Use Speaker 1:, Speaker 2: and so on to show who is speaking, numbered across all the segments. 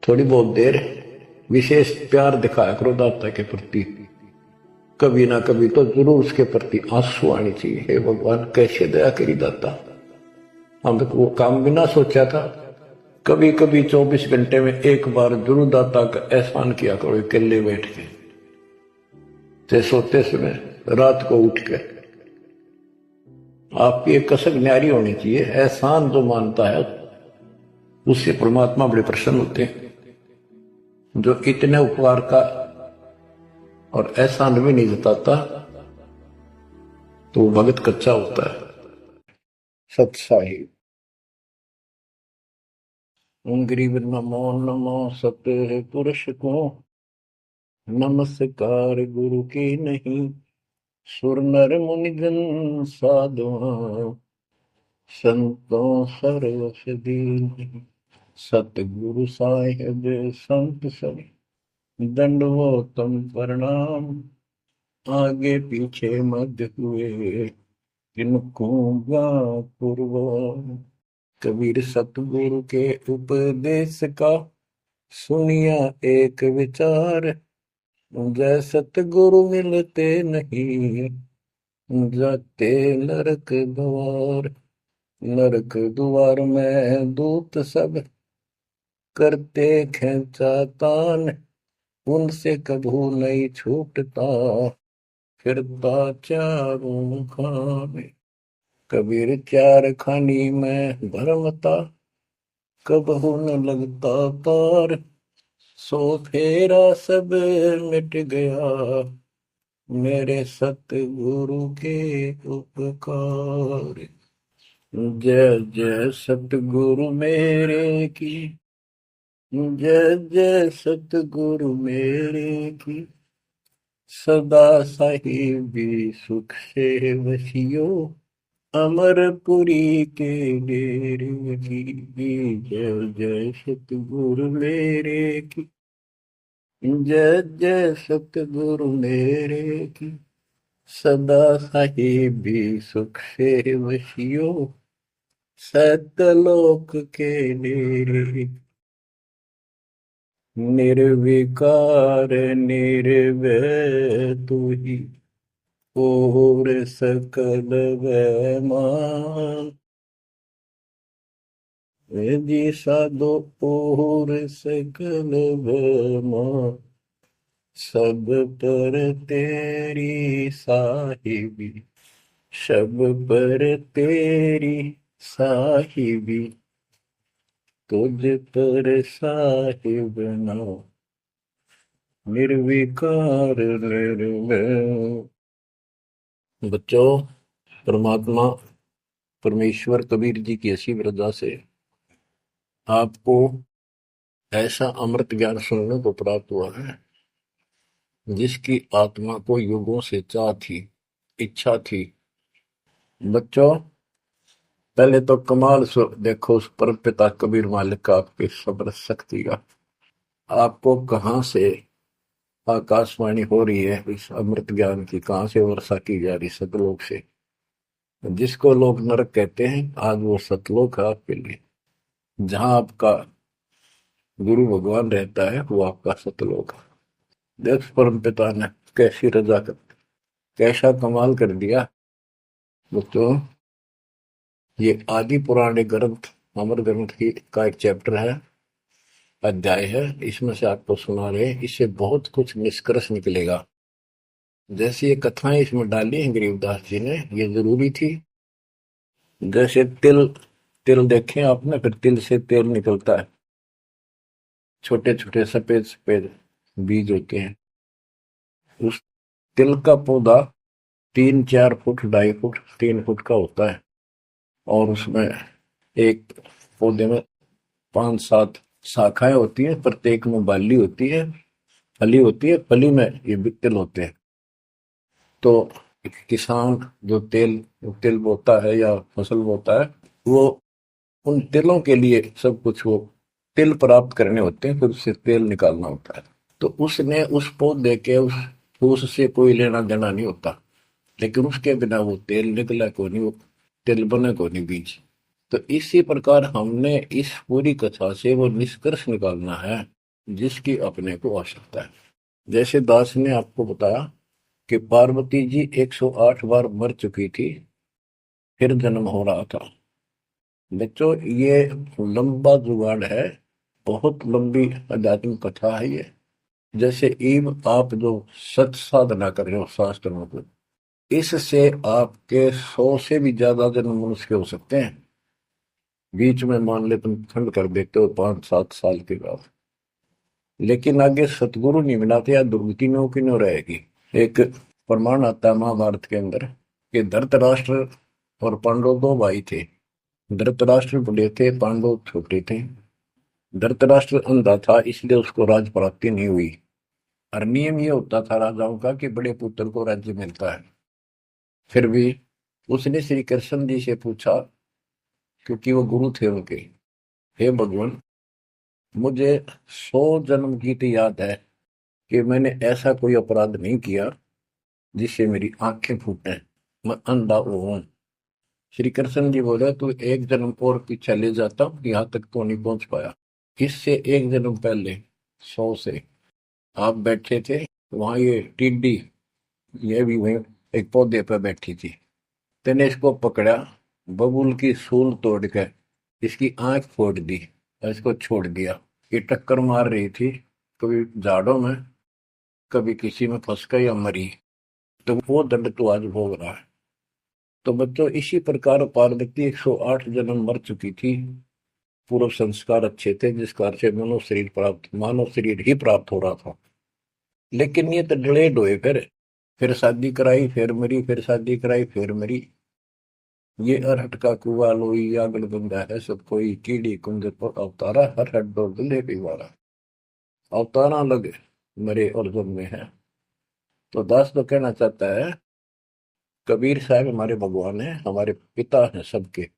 Speaker 1: थोड़ी बहुत देर विशेष प्यार दिखाया करो दाता के प्रति। कभी ना कभी तो जरूर उसके प्रति आंसू आनी चाहिए। हे भगवान कैसे दया करी दाता, हम तो वो काम भी ना सोचा था। कभी कभी 24 घंटे में एक बार जरूर दाता का एहसान किया करो अकेले बैठ के, ते सोते समय रात को उठ के। आपकी एक कसक न्यारी होनी चाहिए। एहसान जो मानता है उससे परमात्मा बड़े प्रसन्न होते हैं। जो इतने उपकार का और एहसान भी नहीं जताता तो वो भगत कच्चा होता है। सत साहिब। गरीब नमो नमो सत्य पुरुष को, नमस्कार गुरु की नहीं। सुर नर मुनि जन साधुआ, संतों सर्वस दीन। सतगुरु साहिब संत सब दंडवतम प्रणाम। आगे पीछे मध्य हुए जिनको पूर्व। कबीर सतगुरु के उपदेश का सुनिया एक विचार। जय सतगुरु मिलते नहीं, जाते नरक द्वार। नरक द्वार में दूत सब करते खेचा तान। उनसे कभू नहीं छूटता, फिरता चारों खाने। कबीर चार खानी में भरमता, कबहू न लगता तार। सो फेरा सब मिट गया, मेरे सतगुरु के उपकार। जय जय सतगुरु मेरे की, जय जय सतगुरु मेरे की। सदा साहिबी सुख से वसियो, अमरपुरी के डेरे की। जय जय सतगुरु मेरे की, जय जय सतगुरु मेरे की। सदा साहिबी सुख से वसियो, सतलोक के डेरे। निर्विकार निर्भय तू ही, और सकल वैमान। जी साधो और सकल वैमान। सब पर तेरी साहिबी, सब पर तेरी साहिबी। तुझ पर साहिब नाम, निर्विकार निर्भय। बच्चों, परमात्मा परमेश्वर कबीर जी की ऐसी रजा से आपको ऐसा अमृत ज्ञान सुनने को प्राप्त हुआ है जिसकी आत्मा को युगों से चाह थी, इच्छा थी। बच्चों, पहले तो कमाल देखो उस परम पिता कबीर मालिक का, आपके सब्र शक्ति का। आपको कहां से आकाशवाणी हो रही है इस अमृत ज्ञान की, कहां से वर्षा की जा रही सतलोक से। जिसको लोग नरक कहते हैं, आज वो सतलोक है आपके लिए। जहां आपका गुरु भगवान रहता है वो आपका सतलोक है। देख परम पिता ने कैसी रजा कर, कैसा कमाल कर दिया। बच्चों, ये आदि पुराने ग्रंथ अमर ग्रंथ की का एक चैप्टर है, अध्याय है। इसमें से आपको सुना रहे हैं, इससे बहुत कुछ निष्कर्ष निकलेगा। जैसे ये कथाएं इसमें डाली हैं गरीबदास जी ने, ये जरूरी थी। जैसे तिल, तिल देखें आपने, फिर तिल से तेल निकलता है। छोटे छोटे सफेद सफेद बीज होते हैं। उस तिल का पौधा 3-4 फुट, 2.5 फुट, 3 फुट का होता है। और उसमें एक पौधे में 5-7 शाखाएं होती हैं, प्रत्येक में बाली होती है, फली होती है। फली में ये भी तिल होते हैं। तो किसान जो तिल बोता है या फसल बोता है, वो उन तिलों के लिए सब कुछ, वो तिल प्राप्त करने होते हैं, फिर उससे तेल निकालना होता है। तो उसने उस पौधे के उस फूस से कोई लेना देना नहीं होता, लेकिन उसके बिना वो तेल निकला को नहीं, वो तिल बने को नहीं बीज। तो इसी प्रकार हमने इस पूरी कथा से वो निष्कर्ष निकालना है जिसकी अपने को आवश्यकता है। जैसे दास ने आपको बताया कि पार्वती जी 108 बार मर चुकी थी, फिर जन्म हो रहा था। बच्चों, ये लंबा जुगाड़ है, बहुत लंबी आध्यात्मिक कथा है ये। जैसे ईब आप जो सत साधना कर रहे हो शास्त्रों को, इससे आपके 100 से भी ज्यादा जन्म मनुष्य हो सकते हैं। बीच में मान ले तुम खंड कर देते हो 5-7 साल के बाद, लेकिन आगे सतगुरु नहीं मिलाते या दुर्गति नो की नो रहेगी। एक प्रमाण आता है महाभारत के अंदर कि धृतराष्ट्र और पांडव दो भाई थे। धृतराष्ट्र बड़े थे, पांडव छोटे थे। धृतराष्ट्र अंधा था, इसलिए उसको राज प्राप्ति नहीं हुई। और नियम ये होता था राजाओं का कि बड़े पुत्र को राज्य मिलता है। फिर भी उसने श्री कृष्ण जी से पूछा, क्योंकि वो गुरु थे उनके, हे भगवान, मुझे 100 जन्म की तो याद है कि मैंने ऐसा कोई अपराध नहीं किया जिससे मेरी आंखें फूटे, मैं अंधा हूं। श्री कृष्ण जी बोले, तू एक जन्म और पीछे ले जाता, यहां तक तो नहीं पहुंच पाया। इससे एक जन्म पहले 100 से आप बैठे थे, वहां ये टिड्डी, ये भी वहीं एक पौधे पर बैठी थी। तेने इसको पकड़ा, बबूल की सूल तोड़ के इसकी आंख फोड़ दी और इसको छोड़ दिया। ये टक्कर मार रही थी, कभी झाड़ों में, कभी किसी में फंस कर या मरी। तो वो दंड तो आज भोग रहा है। तो बच्चों, इसी प्रकार पार्वती 108 जन्म मर चुकी थी। पूर्व संस्कार अच्छे थे, जिस कारण से मानव शरीर ही प्राप्त हो रहा था। लेकिन ये तो डिलेड हुए, फिर शादी कराई, फिर मरी, फिर शादी कराई, फिर मरी। ये अरहट का कुआ लोई या गड़बंदा है, सब कोई कीड़ी कुंज पर अवतारा, हर हट दो दुल्हे पिवारा। अवतारा लगे मरे और जन्मे हैं। तो दास तो कहना चाहता है, कबीर साहब हमारे भगवान है, हमारे पिता हैं सबके।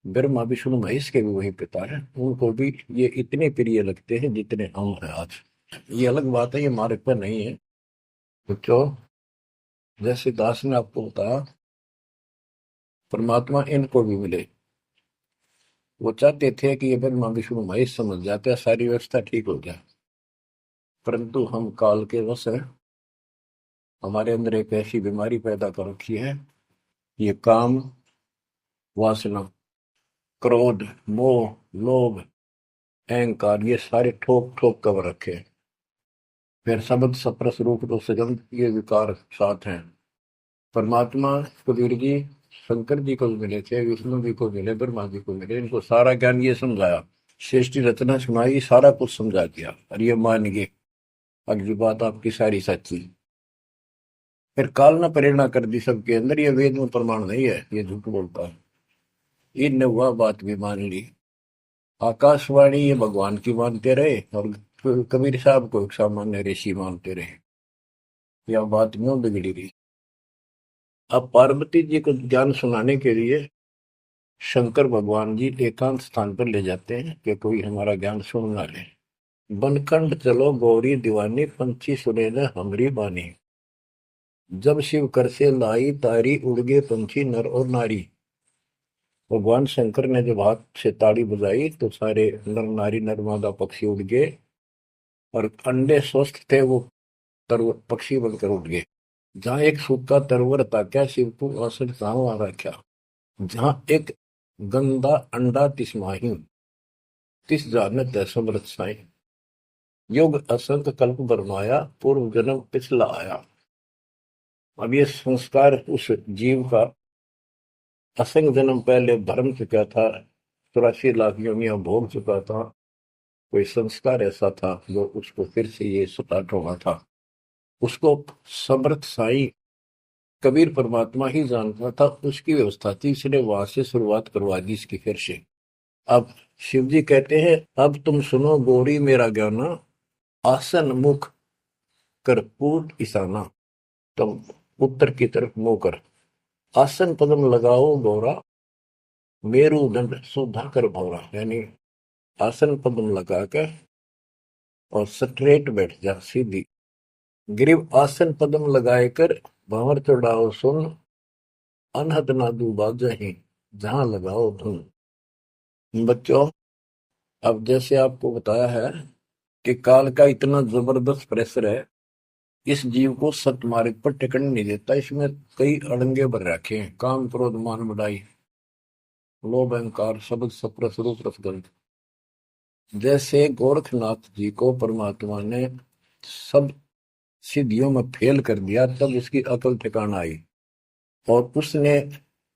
Speaker 1: ब्रह्मा विष्णु महेश के भी वही पिता हैं, उनको भी ये इतने प्रिय लगते हैं जितने हम हैं आज। ये अलग बात है, ये मार्ग पर नहीं है बच्चों। जैसे दास ने आपको बताया, परमात्मा इनको भी मिले। वो चाहते थे कि ये ब्रह्मा विष्णु महेश समझ जाते, सारी व्यवस्था ठीक हो जाए। परंतु हम काल के वश हैं, हमारे अंदर एक ऐसी बीमारी पैदा कर रखी है, ये काम, वासना, क्रोध, मोह, लोभ, अहंकार, ये सारे ठोक ठोक कर रखे हैं। फिर शब्द सप्रस रूप तो सुगंध, ये विकार साथ हैं। परमात्मा कबीर जी शंकर जी को मिले थे, विष्णु जी को मिले, ब्रह्मा जी को मिले, इनको सारा ज्ञान ये समझाया, श्रेष्ठी रचना सुनाई, सारा कुछ समझा दिया और ये मान गए अगली बात आपकी सारी सच्ची। फिर काल ने प्रेरणा कर दी सबके अंदर, ये वेद में प्रमाण नहीं है, ये झूठ बोलता है। इनने वह बात भी मान ली। आकाशवाणी ये भगवान की मानते रहे और कबीर साहब को एक सामान्य ऋषि मानते रहे। यह बात क्यों बिगड़ी रही। अब पार्वती जी को ज्ञान सुनाने के लिए शंकर भगवान जी एकांत स्थान पर ले जाते हैं कि कोई हमारा ज्ञान सुन ना ले। बनखंड चलो गौरी दीवानी, पंछी सुने न हमरी बानी। जब शिव कर से लाई तारी, उड़ गए पंछी नर और नारी। भगवान शंकर ने जब हाथ से ताड़ी बजाई तो सारे नर नारी नर पक्षी उड़ गए, और अंडे स्वस्थ थे वो पक्षी बनकर उड़ गए। जहां एक सूखा तरवर था, क्या शिव को आसन कहाँ रखा। जहां एक गंदा अंडा तिस्माही, तिस जानत है समृत साई। युग असंख कल्प बरमाया, पूर्व जन्म पिछला आया। अब ये संस्कार उस जीव का असंख्य जन्म पहले भरम चुका था, 84 लाख योनियां भोग चुका था। कोई संस्कार ऐसा था जो उसको फिर से ये स्टार्ट होना था। उसको समर्थ साई कबीर परमात्मा ही जानता था, उसकी व्यवस्था थी, इसने वहां से शुरुआत करवा दी इसकी फिर से। अब शिव जी कहते हैं, अब तुम सुनो गौरी मेरा ज्ञाना, आसन मुख कर्पूर ईशाना। तुम उत्तर की तरफ मुंह कर, आसन पदम लगाओ गौरा, मेरुदंड सुधा कर भौरा। यानी आसन पद्म लगा कर और स्ट्रेट बैठ जा सीधी। ग्रीव आसन पद्म लगाए कर, भंवर चढ़ाओ सुन, अनहद नादू बाजही, जहां लगाओ धुन। बच्चों, अब जैसे आपको बताया है कि काल का इतना जबरदस्त प्रेशर है, इस जीव को सतमार्ग पर टिकने नहीं देता। इसमें कई अड़ंगे भर रखे हैं: काम, क्रोध, मान, बढ़ाई, लोभ, अहंकार, शब्द, सप्रस, रूप, रसगंध। जैसे गोरखनाथ जी को परमात्मा ने सब सिद्धियों में फेल कर दिया, तब उसकी अकल ठिकाना आई और उसने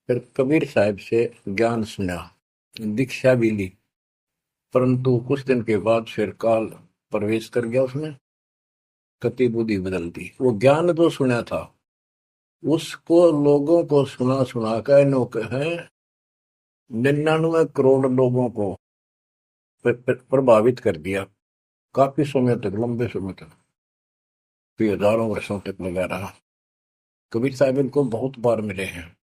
Speaker 1: फिर कबीर साहब से ज्ञान सुना, दीक्षा भी ली। परंतु कुछ दिन के बाद फिर काल प्रवेश कर गया उसमें, गति बुद्धि बदल दी। वो ज्ञान जो सुना था उसको लोगों को सुना सुना कर है 99 करोड़ लोगों को प्रभावित कर दिया। काफी समय तक, लंबे समय तक, फिर हजारों वर्षों तक लगा रहा। कबीर साहब इनको बहुत बार मिले हैं।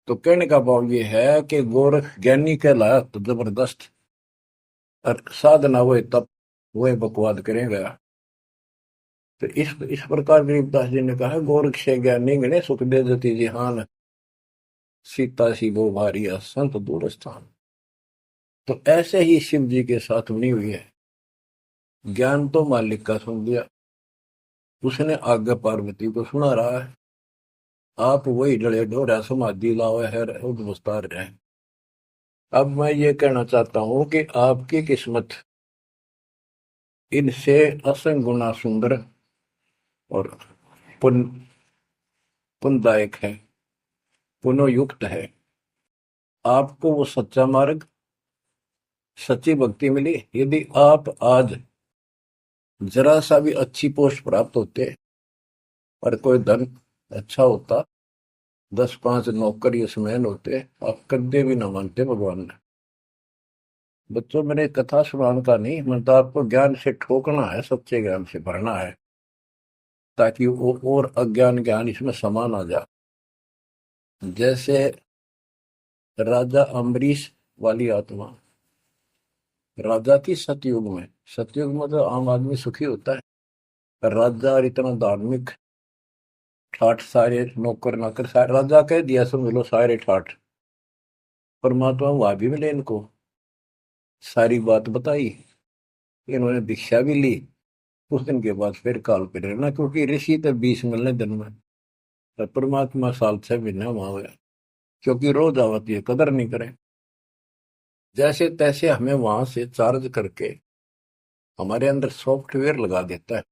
Speaker 1: तो कहने का भाव ये है कि गोरख ज्ञानी कहलाया तो जबरदस्त, और साधना हुए तब वह बकवाद करेगा। तो इस प्रकार गरीबदास जी ने कहा, गोरख से ज्ञानी गणे सुख दे जति जिहान, सीता सी वो भारिया संत दूर स्थान। तो ऐसे ही शिव जी के साथ बनी हुई है। ज्ञान तो मालिक का सुन लिया, उसने आगे पार्वती को सुना रहा है। आप वही डले डोरा समाधि लाओ है मुस्तार रहे। अब मैं ये कहना चाहता हूं कि आपकी किस्मत इनसे असंग गुना सुंदर और पुण्य पुण्यदायक है, पुनोयुक्त है। आपको वो सच्चा मार्ग, सच्ची भक्ति मिली। यदि आप आज जरा सा भी अच्छी पोस्ट प्राप्त होते और कोई धन अच्छा होता, 10-5 नौकर यशमैन होते, आप कदे भी न मानते भगवान ने। बच्चों, मैंने कथा सुनाने का नहीं, मतलब आपको ज्ञान से ठोकना है, सच्चे ज्ञान से भरना है, ताकि वो और अज्ञान ज्ञान इसमें समा ना जाए। जैसे राजा अम्बरीश वाली आत्मा राजा थी सतयुग में। सतयुग में तो आम आदमी सुखी होता है। राजा और इतना धार्मिक, ठाठ, सारे नौकर नाकर सारे राजा कह दिया, समझ लो सारे ठाठ। परमात्मा वहां भी मिले इनको, सारी बात बताई, इन्होंने दीक्षा भी ली। कुछ दिन के बाद फिर काल पे रहना, क्योंकि ऋषि तो 20 मिलने दिन में, और परमात्मा साल 6 महीने वहां हुए, क्योंकि रोज आवती है, कदर नहीं करें। जैसे तैसे हमें वहां से चार्ज करके हमारे अंदर सॉफ्टवेयर लगा देता है।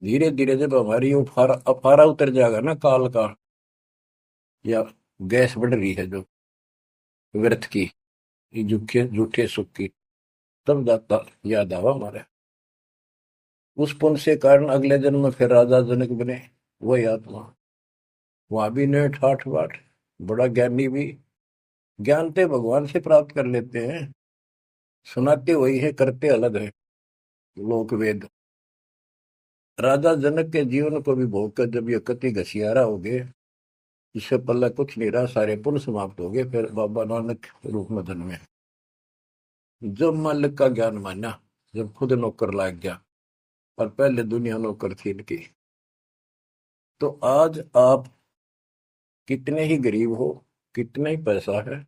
Speaker 1: धीरे धीरे जब हमारी अफारा अफारा उतर जाएगा ना काल का, या गैस बढ़ रही है जो व्यर्थ की, ये झूठे झूठे सुख की, तब जाता याद आवा हमारे। उस पुण्य से कारण अगले जन्म में फिर राजा जनक बने, वही आत्मा। वहां भी ने ठाठ बाट, बड़ा ज्ञानी भी, ज्ञानते भगवान से प्राप्त कर लेते हैं। सुनाते वही है, करते अलग है। लोक वेद। राजा जनक के जीवन को भी भोग कर जब ये कति घसियारा हो गए, इससे पहले कुछ नहीं रहा, सारे पुण्य समाप्त हो गए, फिर बाबा नानक रूप में जन्मे। जब मालिक का ज्ञान माना, जब खुद नौकर लाग गया, और पहले दुनिया नौकर थी इनकी। तो आज आप कितने ही गरीब हो, कितना ही पैसा है,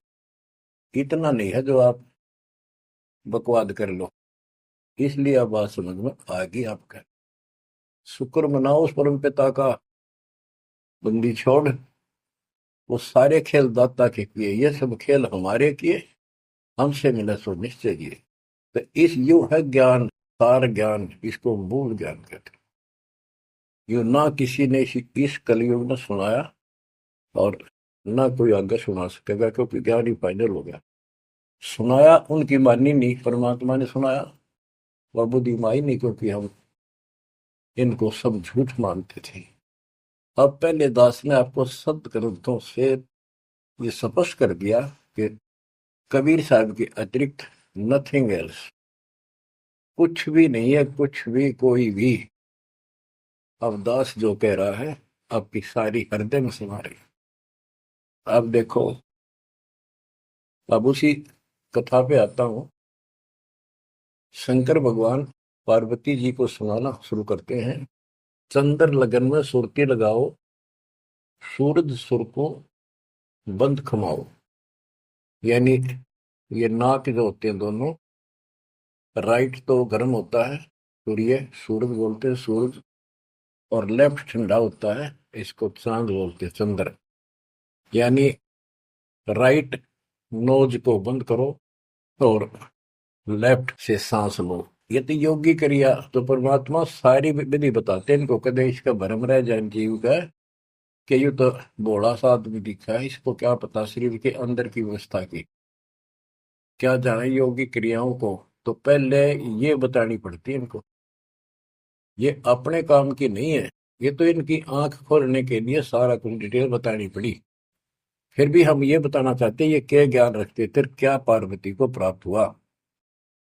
Speaker 1: इतना नहीं है जो आप बकवाद कर लो। इसलिए अब बात समझ में आ गई आपका। शुक्र मनाओ उस परम पिता का, बंदी छोड़। वो सारे खेल दाता के किए, ये सब खेल हमारे किए, हमसे मिला सो निश्चय किए। तो इस यू है ज्ञान, सार ज्ञान, इसको मूल ज्ञान कहते हैं। यू ना किसी ने इस कलयुग में सुनाया, और ना कोई आगे सुना सकेगा, क्योंकि ज्ञान ही फाइनल हो गया। सुनाया उनकी मानी नहीं, परमात्मा ने सुनाया, और बुद्धि माई नहीं, क्योंकि हम इनको सब झूठ मानते थे। अब पहले दास ने आपको सद ग्रंथों से ये स्पष्ट कर दिया कि कबीर साहब के अतिरिक्त नथिंग एल्स, कुछ भी नहीं है, कुछ भी, कोई भी। अब दास जो कह रहा है आपकी सारी हृदय में समा रही। अब देखो, अब उसी कथा पे आता हूं। शंकर भगवान पार्वती जी को सुनाना शुरू करते हैं। चंद्र लगन में सुरती लगाओ, सूरज सुर को बंद खमाओ। यानी ये नाक जो होते हैं दोनों, राइट तो गर्म होता है, सूरज बोलते हैं सूरज, और लेफ्ट ठंडा होता है, इसको चांद बोलते हैं चंद्र। यानी राइट नोज को बंद करो और लेफ्ट से सांस लो। ये तो योगी क्रिया, तो परमात्मा सारी विधि बताते हैं इनको, कदे इसका भरम रह जाए जीव का कि ये तो भोला सा आदमी दिखा है, इसको क्या पता शरीर के अंदर की व्यवस्था की, क्या जाने योगी क्रियाओं को। तो पहले ये बतानी पड़ती है इनको, ये अपने काम की नहीं है, ये तो इनकी आंख खोलने के लिए सारा कुछ डिटेल बतानी पड़ी। फिर भी हम ये बताना चाहते हैं ये क्या ज्ञान रखते थे, क्या पार्वती को प्राप्त हुआ।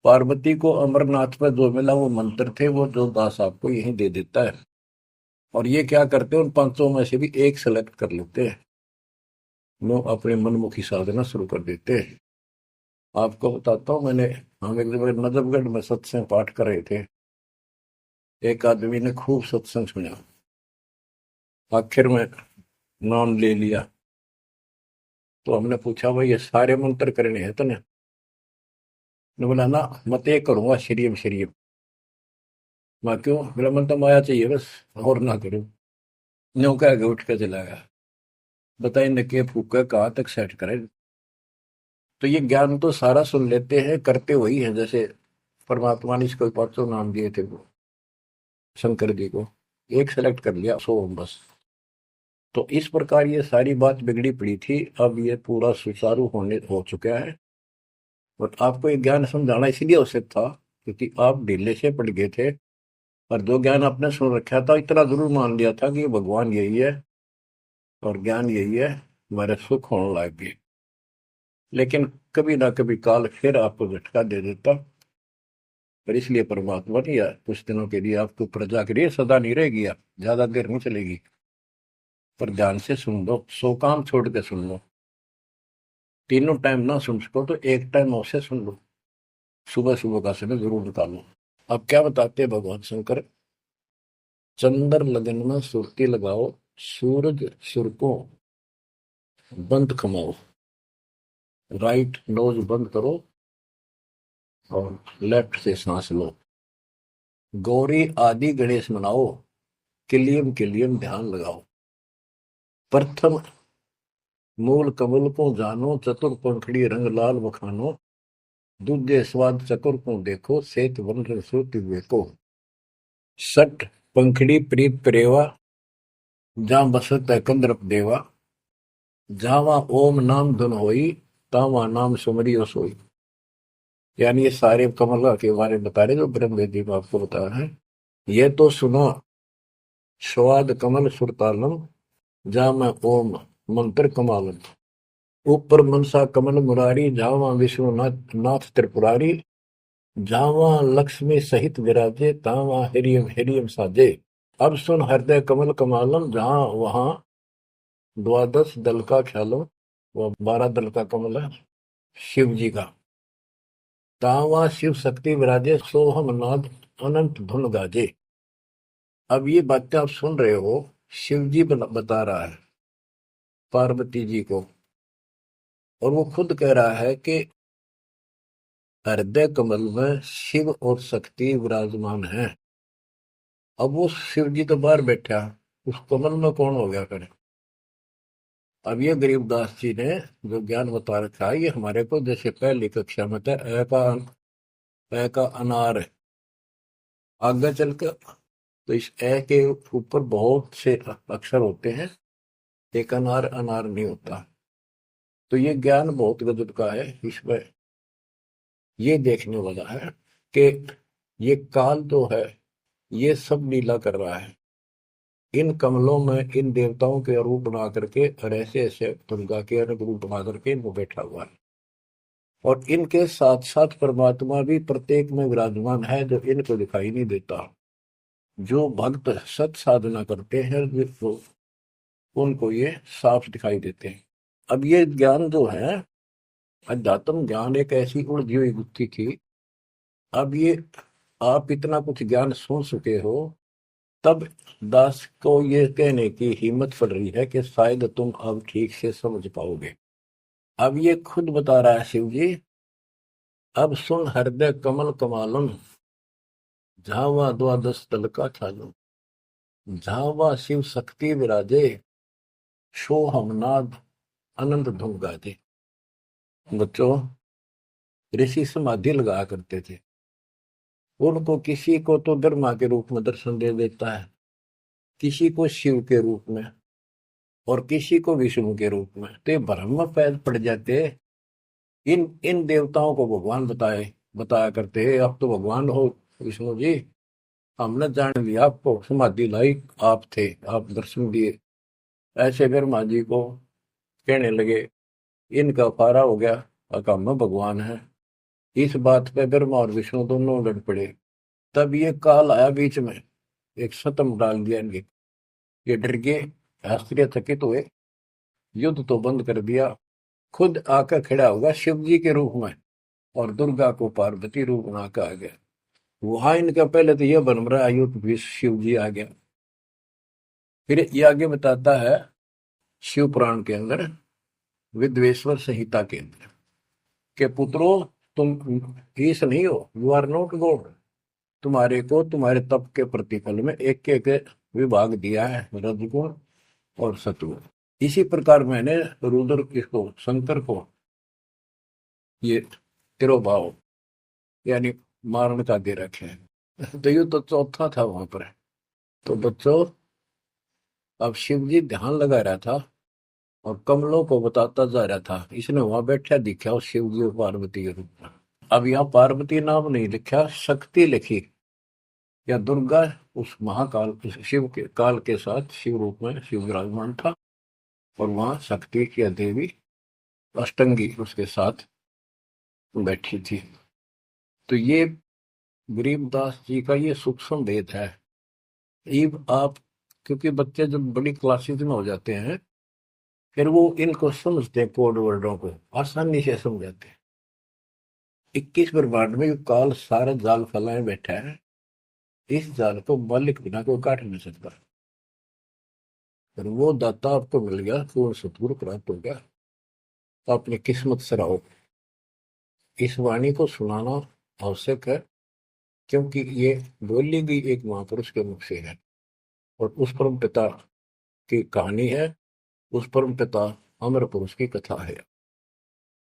Speaker 1: पार्वती को अमरनाथ में जो मिला वो मंत्र थे, वो जो दास आपको यही दे देता है। और ये क्या करते हैं, उन पांचों में से भी एक सेलेक्ट कर लेते हैं, वो अपने मनमुखी साधना शुरू कर देते हैं। आपको बताता हूँ, हम एक जगह नजफगढ़ में सत्संग पाठ कर रहे थे, एक आदमी ने खूब सत्संग सुना, आखिर में नाम ले लिया। तो हमने पूछा भाई ये सारे मंत्र करने हैं तने? ने बोला ना, मत ये करूंगा श्रीयम श्रीयम। मैं क्यों? बोला मन तो माया चाहिए बस, और ना करूं। न्यू कह के उठ के चला गया। बताइए न के फूका कहाँ तक सेट करें। तो ये ज्ञान तो सारा सुन लेते हैं, करते वही है। जैसे परमात्मा ने इसको पांचों नाम दिए थे, वो शंकर जी को एक सेलेक्ट कर लिया, सो बस। तो इस प्रकार ये सारी बात बिगड़ी पड़ी थी, अब ये पूरा सुचारू होने हो चुका है। और आपको ये ज्ञान समझाना इसीलिए आवश्यक था क्योंकि आप ढीले से पड़ गए थे, और जो ज्ञान आपने सुन रखा था इतना जरूर मान लिया था कि ये भगवान यही है और ज्ञान यही है, हमारे सुख होने लग गए। लेकिन कभी ना कभी काल फिर आपको झटका दे देता, पर इसलिए परमात्मा ने यार कुछ दिनों के लिए आपको प्रजा के लिए सदा नहीं रहेगी, आप ज्यादा देर नहीं चलेगी। पर ध्यान से सुन लो, सो काम छोड़ के सुन लो। तीनों टाइम ना सुन सको तो एक टाइम अवश्य सुन लो, सुबह सुबह का समय जरूर निकालो। अब क्या बताते हैं भगवान शंकर, चंद्र लगन में सुरती लगाओ, सूरज सुर को बंद कमाओ, राइट नोज बंद करो और लेफ्ट से सांस लो। गौरी आदि गणेश मनाओ, किलियम किलियम ध्यान लगाओ। प्रथम मूल कमल को जानो, चतुर पंखड़ी रंग लाल बखानो, दूजे स्वाद चतुर को देखो, सेत वन सुत विवेको। सठ पंखड़ी प्रीत प्रेवा, जहाँ बसत है कंद्रप देवा, जावा ओम नाम धुन होई, तावा नाम सुमरियो सोई। यानी ये सारे कमल के बारे में बता रहे जो ब्रह्म वेदी में आपको बताया है। ये तो सुनो, स्वाद कमल सुरतालम, जा मैं ओम मंत्र कमालम। ऊपर मनसा कमल मुरारी, जावा विश्वनाथ नाथ त्रिपुरारी, जावा लक्ष्मी सहित विराजे, तावा हिरियम हिरियम साजे। अब सुन हृदय कमल कमालम, जहां वहां द्वादश दल का ख्यालो, वो 12 दल का कमल है शिव जी का। तावा शिव शक्ति विराजे, सोहम नाद अनंत धुन गाजे। अब ये बातें आप सुन रहे हो, शिव जी बता रहा है पार्वती जी को, और वो खुद कह रहा है कि हृदय कमल में शिव और शक्ति विराजमान है। अब वो शिव जी तो बाहर बैठा, उस कमल में कौन हो गया करे। अब ये गरीबदास जी ने जो ज्ञान बता रखा है, ये हमारे को जैसे पहली कक्षा में था, ए का अनार है। आगे चलकर तो इस ए के ऊपर बहुत से अक्षर होते हैं, एक अनार अनार नहीं होता। तो ये ज्ञान बहुत गजब का है। इसमें ये देखने वाला है कि ये काल जो है ये सब लीला कर रहा है, इन कमलों में इन देवताओं के रूप बना करके और ऐसे ऐसे दुर्गा के अलग रूप बना करके इनको बैठा हुआ है। और इनके साथ साथ परमात्मा भी प्रत्येक में विराजमान है, जो इनको दिखाई नहीं देता। जो भक्त सत साधना करते हैं वो उनको ये साफ दिखाई देते हैं। अब ये ज्ञान जो है, अध्यात्म ज्ञान एक ऐसी उलझी हुई गुत्थी थी। अब ये आप इतना कुछ ज्ञान सुन चुके हो, तब दास को ये कहने की हिम्मत पड़ रही है कि शायद तुम अब ठीक से समझ पाओगे। अब ये खुद बता रहा है शिव जी अब सुन हृदय कमल कमालम, झावा द्वादश तल का छालम, झावा शिव शक्ति विराजे, सोहम नाद आनंद धुन गाजे। बच्चों, ऋषि समाधि लगा करते थे। उनको किसी को तो ब्रह्मा के रूप में दर्शन दे देता है, किसी को शिव के रूप में, और किसी को विष्णु के रूप में। तो ये भ्रम में पैर पड़ जाते। इन इन देवताओं को भगवान बताया करते हैं, आप तो भगवान हो विष्णु जी, हमने जान लिया आपको, समाधि लाई आप थे, आप दर्शन दिए। ऐसे ब्रह्मा जी को कहने लगे, इनका फारा हो गया, अका मैं भगवान है। इस बात पे ब्रह्मा और विष्णु दोनों लड़ पड़े। तब ये काल आया बीच में, एक सतम डाल दिया इनके। ये डर गए, आश्चर्यचकित हुए, युद्ध तो बंद कर दिया, खुद आकर खड़ा होगा शिव जी के रूप में, और दुर्गा को पार्वती रूप बना के आ गया। वहां इनका पहले तो यह बन रहा युद्ध भी शिव जी आ गया। फिर ये आगे बताता है शिव पुराण के अंदर, विद्वेश्वर संहिता के अंदर, के पुत्रों तुम ईश नहीं हो, यू आर नॉट गॉड। तुम्हारे को तुम्हारे तप के प्रतिफल में एक एक विभाग दिया है, रजगुण और सतगुण। इसी प्रकार मैंने रुद्र किसको, शंकर को ये तिरोभाव यानी मारण का दे रखे हैं। तो ये तो चौथा था वहां पर। तो बच्चों, अब शिव जी ध्यान लगा रहा था और कमलों को बताता जा रहा था। इसने वहां बैठा दिखा उस शिव जी और पार्वती के रूप में। अब यहाँ पार्वती नाम नहीं लिखा, शक्ति लिखी, या दुर्गा उस महाकाल शिव के काल के साथ शिव रूप में शिव विराजमान था, और वहां शक्ति की देवी अष्टंगी उसके साथ बैठी थी। तो ये गरीबदास जी का ये सूक्ष्म भेद है। आप, क्योंकि बच्चे जब बड़ी क्लासेस में हो जाते हैं, फिर वो इनको समझते हैं, कोड वर्डों को आसानी से समझाते हैं। 21 ब्रह्मांड में काल सारा जाल फैलाए बैठा है, इस जाल को मालिक बिना कोई काट नहीं सकता। फिर वो दाता आपको मिल गया, पूर्ण सतगुरु प्राप्त हो गया, तो अपनी किस्मत सराहो। इस वाणी को सुनाना आवश्यक है, क्योंकि ये बोली गई एक महापुरुष के मुख से है, और उस परम पिता की कहानी है, उस परम पिता अमर पुरुष की कथा है।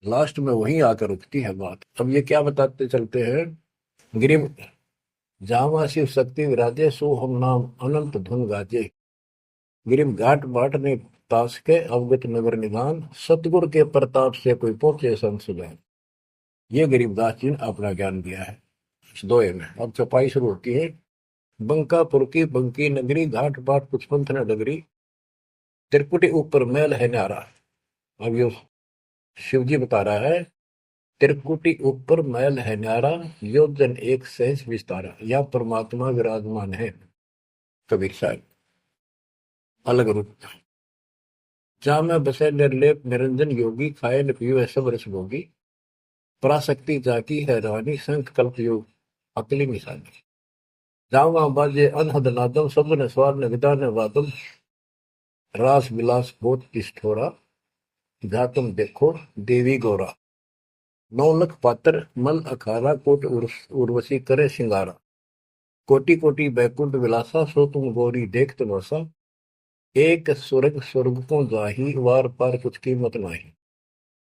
Speaker 1: लास्ट में वहीं आकर रुकती है बात। अब ये क्या बताते चलते हैं, गिरिम जावा शिव शक्ति विराजे, सो हम नाम अनंत धुन गाजे। गिरिम घाट बाट ने तास के अवगत नगर निदान, सतगुरु के प्रताप से कोई पहुंचे संसुजान। ये गरीबदास जी ने अपना ज्ञान दिया है इस दोहे में। अब चौपाई शुरू होती है। बंकापुर की बंकी नगरी, घाट बाट कुछ पंथ न डगरी, त्रिकुटी ऊपर मैल है न्यारा। अब ये शिव जी बता रहा है, त्रिकुटी ऊपर मैल है न्यारा, योजन एक सहज विस्तारा। या परमात्मा विराजमान है, कबीर साहब अलग रूप। जा में बसे निर्लेप निरंजन योगी, खाए न पियो सब रस भोगी, पराशक्ति जाकी है रानी, संख कल्प योग अकली निशानी। जावा बाजे अनहद नादम, सब ने स्वार न विदा न वादम, रास विलास बहुत किस्थोरा, जा तुम देखो देवी गौरा। 9 लख पात्र मल अखारा, कोट उर्वशी करे सिंगारा, कोटि कोटि बैकुंठ विलासा, सो तुम गौरी देख तमाशा, एक स्वर्ग स्वर्ग को जाही, वार पार कुछ कीमत नाही,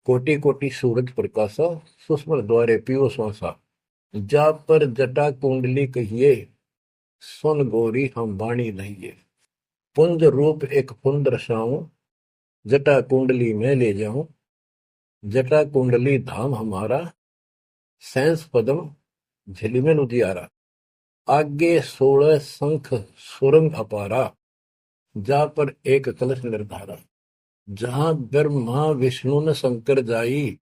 Speaker 1: कोटि कोटि सूरज प्रकाशा, सुषमन द्वारे पियो श्वासा, जा पर जटा कुंडली कहिए, सुन गौरी हम वाणी नहिए, पुंज रूप एक पुंज रसाऊं, जटा कुंडली में ले जाऊं, जटा कुंडली धाम हमारा, सैंस पदम झिलिमिन उजियारा, आगे 16 शंख सुरंग अपारा, जा पर एक कलश निर्धारा, जहां ब्रह्मा विष्णु न शंकर जाई,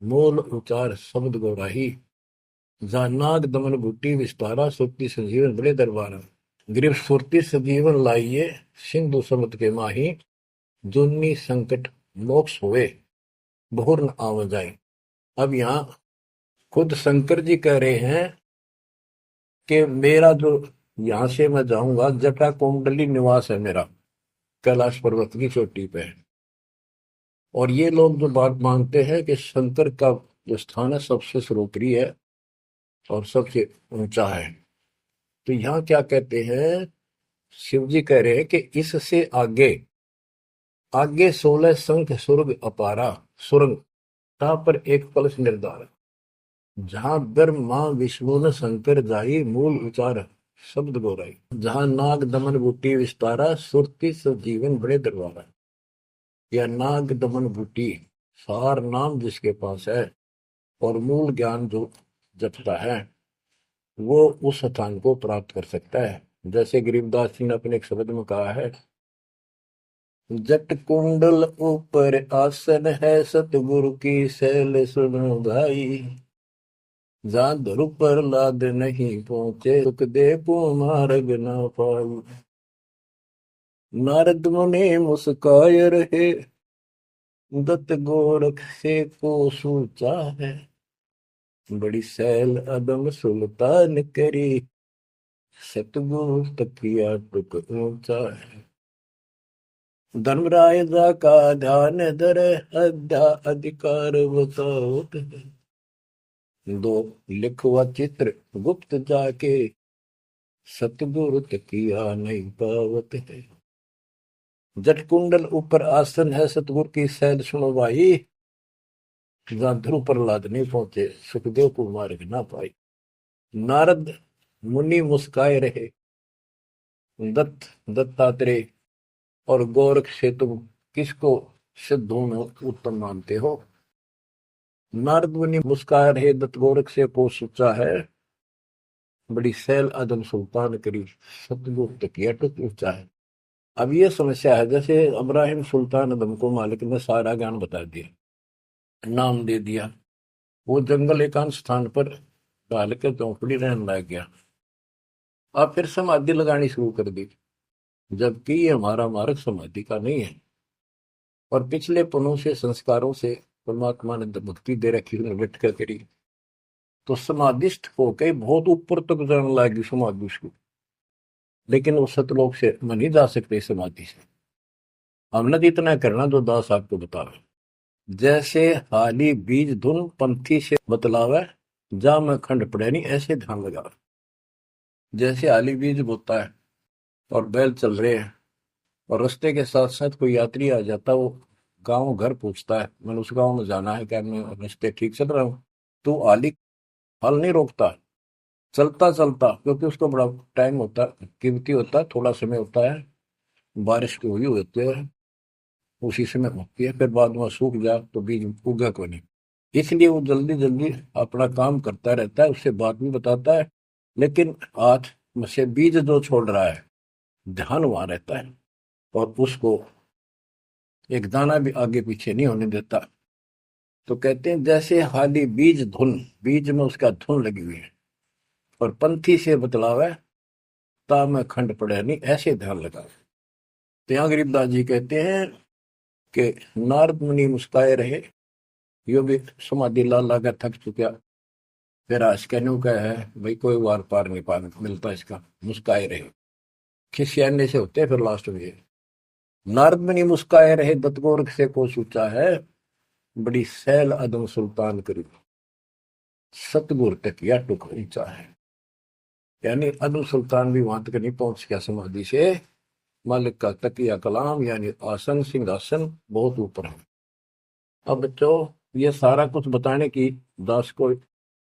Speaker 1: मूल उचार शब्द गौराही, जा नाग दमन बूटी विस्तारा, सुरती संजीवन बड़े दरबारा, गिरिव सुरती संजीवन लाइए, सिंधु समुद के माही, जुन्नी संकट मोक्ष हुए, बहुर न आव जाए। अब यहाँ खुद शंकर जी कह रहे हैं कि मेरा जो यहां से मैं जाऊंगा, जटा कुंडली निवास है मेरा, कैलाश पर्वत की चोटी पे है। और ये लोग जो बात मानते हैं कि शंकर का जो स्थान है सबसे सर्वोपरि है और सबसे ऊंचा है। तो यहाँ क्या कहते हैं, शिव जी कह रहे हैं कि इससे आगे आगे 16 संख सुरग अपारा सुरंग, जहाँ पर एक कलश निर्धार, जहाँ ब्रह्मा विष्णु न शंकर जाई मूल उचार शब्द गोराई, जहाँ नाग दमन बूटी विस्तारा सुरति सजीवन बड़े दरबारा। या नाग दमन बूटी सार नाम जिसके पास है और मूल ज्ञान जो जपता है वो उस स्थान को प्राप्त कर सकता है। जैसे गरीबदास जी ने अपने एक शब्द में कहा है, जट कुंडल ऊपर आसन है सतगुरु की शैल सुनो भाई, जहाँ ध्रुव पर लाद नहीं पहुंचे सुख दे मार्ग न पाई। नारद मुनि मुस्काय रहे दत्त गोरख से को सूचा है, बड़ी सैल अदम सुल्तान करी सतगुरु तकिया टुक ऊंचा है। धर्मराय जा का ध्यान धर अध्या अधिकार बताओ, दो लिखवा चित्र गुप्त जाके सतगुरु तकिया नहीं पावत है। जट कुंडल ऊपर आसन है सतगुरु की सैल सुनो भाई, जहां ध्रुव प्रहलाद नहीं पहुंचे सुखदेव को मार्ग ना पाई। नारद मुनि मुस्काए रहे, दत्तात्रेय और गोरख से तुम किसको सिद्धों में उत्तम मानते हो। नारद मुनि मुस्काए रहे दत्त गोरख से को सोचा है, बड़ी सैल अदम सुल्तान करी सतगुरु तकिया टुक ऊंचा है। अब ये समस्या है, जैसे अब्राहिम सुल्तान अदम को मालिक ने सारा ज्ञान बता दिया, नाम दे दिया, वो जंगल एकांत स्थान पर डाल के चौपड़ी रहने लग गया। अब फिर समाधि लगानी शुरू कर दी, जबकि ये हमारा मार्ग समाधि का नहीं है और पिछले पुनों से संस्कारों से परमात्मा ने भक्ति दे रखी लट कर करी, तो समाधिस्थ होके बहुत ऊपर तक जाने लगी समाधि उसको, लेकिन वो सतलोक से मन नहीं जा सकते समाधि से। हमने तो इतना करना जो दास आपको बता रहे, जैसे हाली बीज धुन पंथी से बतलावे जा मैं खंड पड़े नहीं, ऐसे ध्यान लगा। जैसे हाली बीज बोता है और बैल चल रहे हैं और रास्ते के साथ साथ कोई यात्री आ जाता, वो गांव घर पूछता है मैंने उस गांव में जाना है, क्या मैं रास्ते ठीक चल रहा हूँ, तो आली हल नहीं रोकता, चलता चलता, क्योंकि उसको बड़ा टाइम होता है, कीमती होता है, थोड़ा समय होता है, बारिश की हुई होती है उसी समय होती है, फिर बाद में सूख जाए तो बीज उगा को नहीं, इसलिए वो जल्दी जल्दी अपना काम करता रहता है, उससे बात भी बताता है, लेकिन हाथ में से बीज जो छोड़ रहा है ध्यान वहां रहता है और उसको एक दाना भी आगे पीछे नहीं होने देता। तो कहते हैं जैसे हाली बीज धुन, बीज में उसका धुन लगी हुई है और पंथी से बतलावे ता में खंड पड़े नहीं, ऐसे ध्यान लगा। तो यहाँ गरीबदास जी कहते हैं कि नारद मुनि मुस्काए रहे, यो भी समाधि ला ला कर थक चुका, फिर आज कहने का है भाई कोई वार पार नहीं पा मिलता इसका, मुस्काए रहे खिसियाने से होते हैं फिर लास्ट में। नारद मुनि मुस्काए रहे दत्त गोरख से को सूचा है, बड़ी सैल अदम सुल्तान करी सतगुर तक या टुक ऊंचा है। यानी अदम सुल्तान भी वहां तक नहीं पहुंच गया समाधि से, मालिक का तकिया कलाम यानी आसन सिंहासन बहुत ऊपर है। अब बच्चों ये सारा कुछ बताने की दास को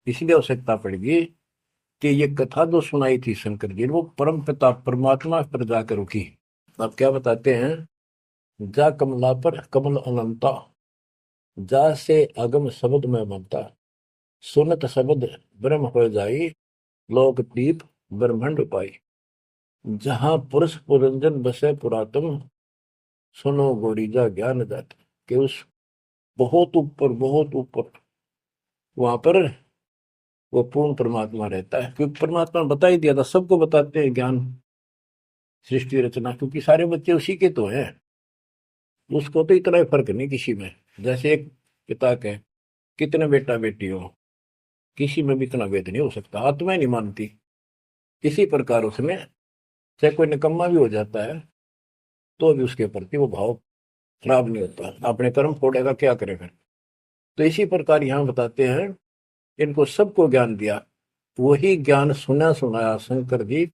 Speaker 1: इसलिए आवश्यकता पड़ेगी कि ये कथा जो सुनाई थी शंकर जी वो परम पिता परमात्मा पर जाकर रुकी। अब क्या बताते हैं, जा कमला पर कमल अनंता, जा से अगम शब्द में ममता, सुनत शब्द ब्रह्म हो जाई, लोक दीप ब्रह्मंड पाई, जहां पुरुष पुरंजन बसे पुरातन, सुनो गोरीजा ज्ञान जात। कि उस बहुत ऊपर वहां पर वो पूर्ण परमात्मा रहता है, क्योंकि परमात्मा ने बता ही दिया था, सबको बताते हैं ज्ञान सृष्टि रचना, क्योंकि सारे बच्चे उसी के तो हैं, उसको तो इतना ही फर्क नहीं किसी में। जैसे एक पिता के कितने बेटा बेटी हो, किसी में भी इतना भेद नहीं हो सकता, आत्मा ही नहीं मानती। इसी प्रकार उसमें चाहे कोई निकम्मा भी हो जाता है तो भी उसके प्रति वो भाव खराब नहीं होता, अपने कर्म फोड़ेगा क्या करेगा। तो इसी प्रकार यहाँ बताते हैं, इनको सबको ज्ञान दिया, वही ज्ञान सुना सुनाया शंकर जी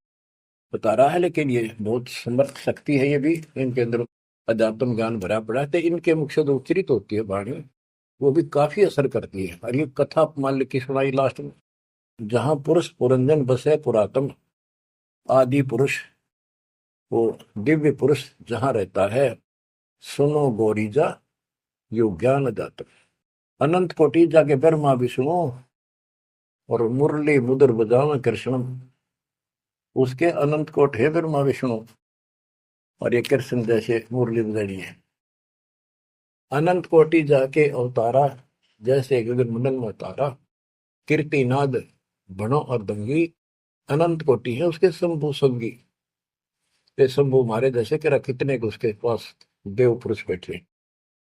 Speaker 1: बता रहा है। लेकिन ये बहुत समर्थ शक्ति है, ये भी इनके अंदर अध्यात्म ज्ञान भरा पड़ा है, तो इनके मुख से जो उच्चरित होती है वाणी, वो भी काफी असर करती है। और ये कथा मान की सुनाई लास्ट में, जहां पुरुष पुरंजन बसे पुरातन, आदि पुरुष, वो दिव्य पुरुष जहां रहता है, सुनो गौरीजा यो ज्ञान जातक, अनंत कोटि जाके ब्रह्मा विष्णु और मुरली मुदर बजावन कृष्णम, उसके अनंत कोट है ब्रह्मा विष्णु, और ये कृष्ण जैसे मुरली बजानी है। अनंत कोटि जाके अवतारा, जैसे गगन मंडल में अवतारा, कीर्तिनाद बनो और दंगी, अनंत कोटि है उसके शंभु संगी। ये शंभु मारे जैसे कि कितने को उसके पास देव पुरुष बैठे।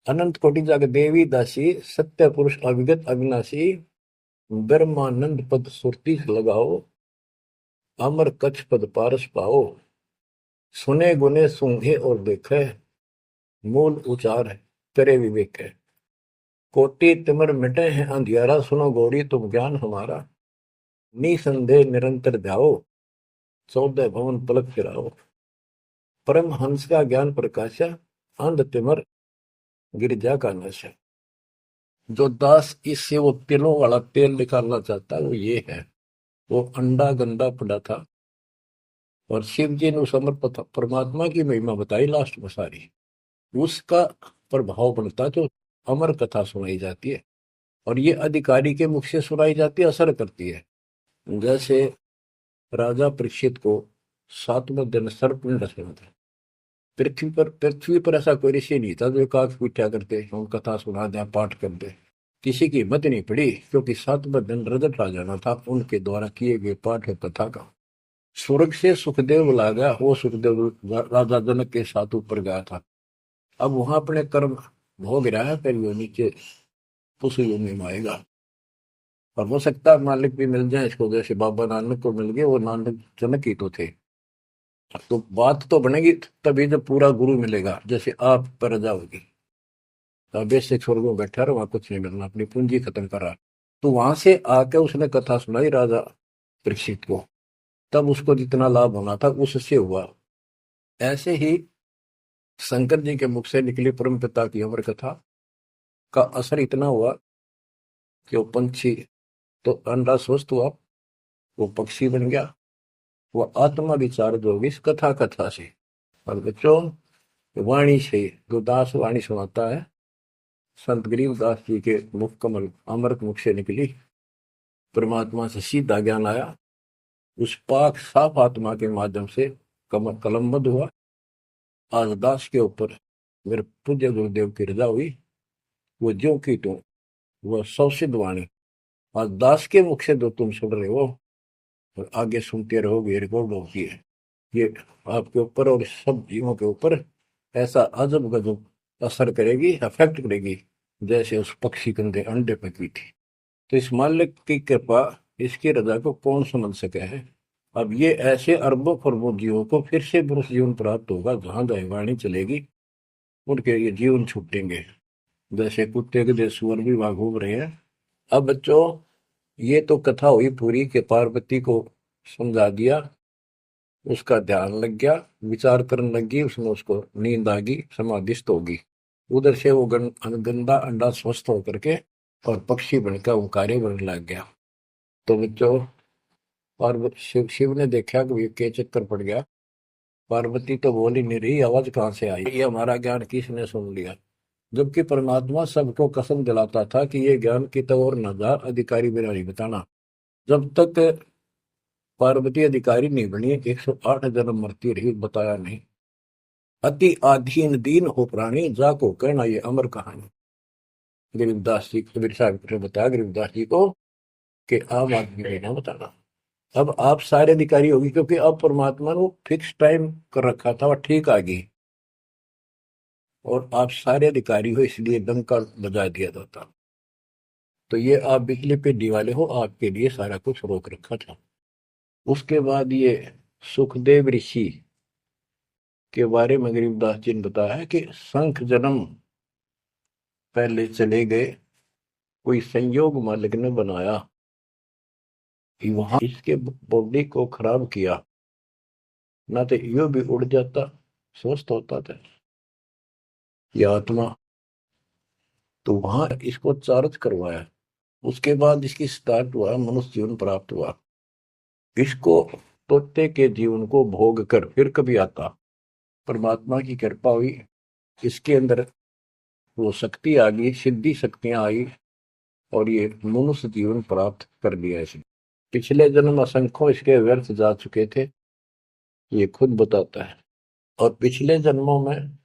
Speaker 1: अनंत कोटि जाके देवी दासी, सत्य पुरुष अविगत अविनाशी, ब्रह्मानंद पद सुरती लगाओ, अमर कच्छ पद पारस पाओ, सुने गुने सूंघे और देखे, मूल उचार है करे विवेक है, कोटि तिमर मिटे हैं अंधियारा, सुनो गौरी तुम ज्ञान हमारा, निसंदेह निरंतर ध्याओ, 14 भवन पलक फिराओ, परम हंस का ज्ञान प्रकाशा, अंध तिमर गिरजा का नशा। जो दास इससे वो तिलों वाला तेल निकालना चाहता है, वो ये है। वो अंडा गंदा पड़ा था, और शिव जी ने उस अमर परमात्मा की महिमा बताई लास्ट में सारी, उसका प्रभाव बनता जो अमर कथा सुनाई जाती है, और ये अधिकारी के मुख से सुनाई जाती है, असर करती है। जैसे राजा परीक्षित को 7वें दिन सर्प ने डसा था। पृथ्वी पर ऐसा कोई ऋषि नहीं था जो एकाक पूछा करते, हम कथा सुना दे पाठ कर दे। किसी की हिम्मत नहीं पड़ी, क्योंकि 7वें दिन रजत आ जाना था उनके द्वारा किए गए पाठ कथा का। स्वर्ग से सुखदेव बुला गया, वो सुखदेव राजा जनक के साथ ऊपर गया था। अब वहां अपने कर्म भोग रहा है, फिर वो नीचे उस योनि में आएगा। और हो सकता है मालिक भी मिल जाए इसको, जैसे बाबा नानक को मिल गए, वो नानक जनक ही तो थे। तो बात तो बनेगी तभी जब पूरा गुरु मिलेगा, जैसे आप पर जाओगी। तो बेसिक स्वर्ग में बैठा रहा, वहां कुछ नहीं मिलना, अपनी पूंजी खत्म करा। तो वहां से आके उसने कथा सुनाई राजा परीक्षित को, तब उसको जितना लाभ होना था उससे हुआ। ऐसे ही शंकर जी के मुख से निकली परम पिता की अमर कथा का असर इतना हुआ कि वो पंछी तो अंडा स्वस्थ हुआ, वो पक्षी बन गया, वो आत्मा विचार जो होगी इस कथा से। और बच्चों, वाणी से जो दास वाणी सुनाता है, संत गरीबदास जी के मुख कमल अमृत मुख से निकली, परमात्मा से सीधा ज्ञान आया, उस पाक साफ आत्मा के माध्यम से कलमबद्ध हुआ। आज दास के ऊपर मेरे पूज्य गुरुदेव की रजा हुई, वो ज्यों की त्यों, वह सौसिद्ध वाणी आज दास के मुख से जो तुम सुन रहे हो और आगे सुनते रहोगे, रिकॉर्ड होती है, ये आपके ऊपर और सब जीवों के ऊपर ऐसा अजब गजब असर करेगी, अफेक्ट करेगी, जैसे उस पक्षी कंधे अंडे पे की थी। तो इस मालिक की कृपा, इसकी रजा को कौन समझ सके है। अब ये ऐसे अरबों खरबों जीवों को फिर से पुरुष जीवन प्राप्त होगा, जहां दैवाणी चलेगी उनके ये जीवन छूटेंगे, जैसे कुत्ते के देश सुअर भी वहां घूम रहे हैं। अब बच्चों, ये तो कथा हुई पूरी के पार्वती को समझा दिया, उसका ध्यान लग गया, विचार करने लगी, उसमें उसको नींद आ गई, समाधिस्थ होगी। उधर से वो गंदा अंडा स्वस्थ होकर के और पक्षी बनकर वो कार्य बनने लग गया। तो बच्चों, पार्वती शिव ने देखा कि ये के चक्कर पड़ गया, पार्वती तो बोल ही नहीं रही, आवाज कहाँ से आई, ये हमारा ज्ञान किसने सुन लिया। जबकि परमात्मा सबको कसम दिलाता था कि ये ज्ञान की तो और न जा, अधिकारी बिना नहीं बताना। जब तक पार्वती अधिकारी नहीं बनी, 108 जन्म मरती रही, बताया नहीं। अति आधीन दीन हो प्राणी, जाको कहना ये अमर कहानी। गरीबदास जी कबीर साहब ने बताया गरीबदास जी को कि आम आदमी को ना बताना। अब आप सारे अधिकारी होगी, क्योंकि अब परमात्मा ने फिक्स टाइम कर रखा था और ठीक आ गई, और आप सारे अधिकारी हो, इसलिए डंका बजा दिया जाता। तो ये आप बिजली पे दिवाले हो, आपके लिए सारा कुछ रोक रखा था। उसके बाद ये सुखदेव ऋषि के बारे में गरीबदास जी ने बताया है कि शंख जन्म पहले चले गए, कोई संयोग मालिक ने बनाया कि वहां इसके बॉडी को खराब किया, ना तो यो भी उड़ जाता, स्वस्थ होता था ये आत्मा। तो वहां इसको चार्ज करवाया, उसके बाद इसकी स्टार्ट हुआ, मनुष्य जीवन प्राप्त हुआ। इसको तोते के जीवन को भोग कर फिर कभी आता, परमात्मा की कृपा हुई, इसके अंदर वो शक्ति आ गई, सिद्धि शक्तियां आई, और ये मनुष्य जीवन प्राप्त कर लिया इसने। पिछले जन्म असंख्यों इसके व्यर्थ जा चुके थे, ये खुद बताता है। और पिछले जन्मों में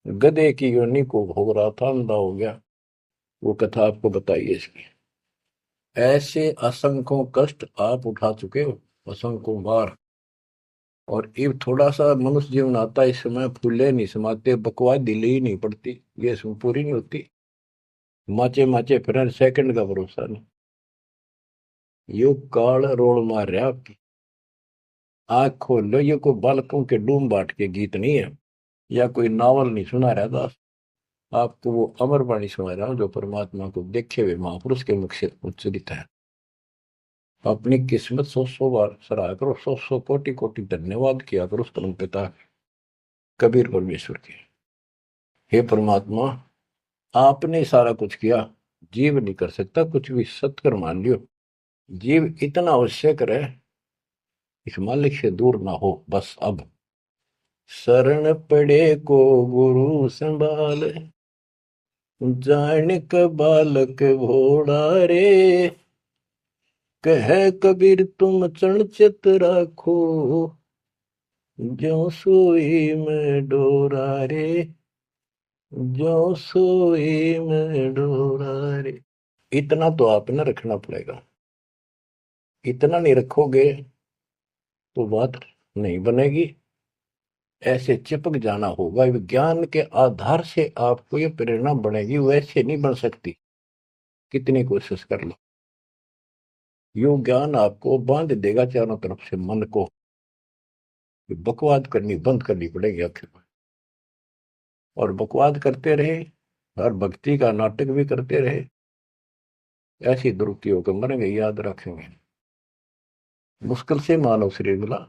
Speaker 1: गधे की योनि को भोग रहा था, अंधा हो गया। वो कथा आपको बताइए इसकी। ऐसे असंख्यों कष्ट आप उठा चुके हो, असंख्यों बार। और ये थोड़ा सा मनुष्य जीवन आता है, इस समय फूले नहीं समाते, बकवास दिली ही नहीं पड़ती, ये इसमें पूरी नहीं होती। माचे माचे फिर सेकंड का भरोसा नहीं। यो काल रोल मार रहा आपकी। आंख खोल लो, ये कोई बालकों के डूम बाट के गीत नहीं है, या कोई नावल नहीं सुना रहा दास। आपको वो अमर वाणी सुना रहा हूं, जो परमात्मा को देखे हुए महापुरुष के मुख से उच्चरित है। अपनी किस्मत 100 बार सराहा करो, 100 कोटि कोटि धन्यवाद किया करो उस परम पिता कबीर परमेश्वर के। हे परमात्मा, आपने सारा कुछ किया, जीव नहीं कर सकता कुछ भी, सत्कर मान लियो। जीव इतना अवश्य करे, इस मालिक से दूर ना हो बस। अब शरण पड़े को गुरु संभाल, जानिक बालक भोड़ा रे। कह कबीर तुम चरण चित राखो, ज्यों सोई में डोरा रे, ज्यों सोई में डोरा रे। इतना तो आपने रखना पड़ेगा। इतना नहीं रखोगे तो बात नहीं बनेगी। ऐसे चिपक जाना होगा, विज्ञान के आधार से आपको ये प्रेरणा बनेगी, वैसे नहीं बन सकती, कितनी कोशिश कर लो। यो ज्ञान आपको बांध देगा चारों तरफ से मन को। बकवाद करनी बंद करनी पड़ेगी आखिर में। और बकवाद करते रहे, हर भक्ति का नाटक भी करते रहे, ऐसी दुरुक्ति होकर मरेंगे, याद रखेंगे। मुश्किल से मानव शरीर मिला,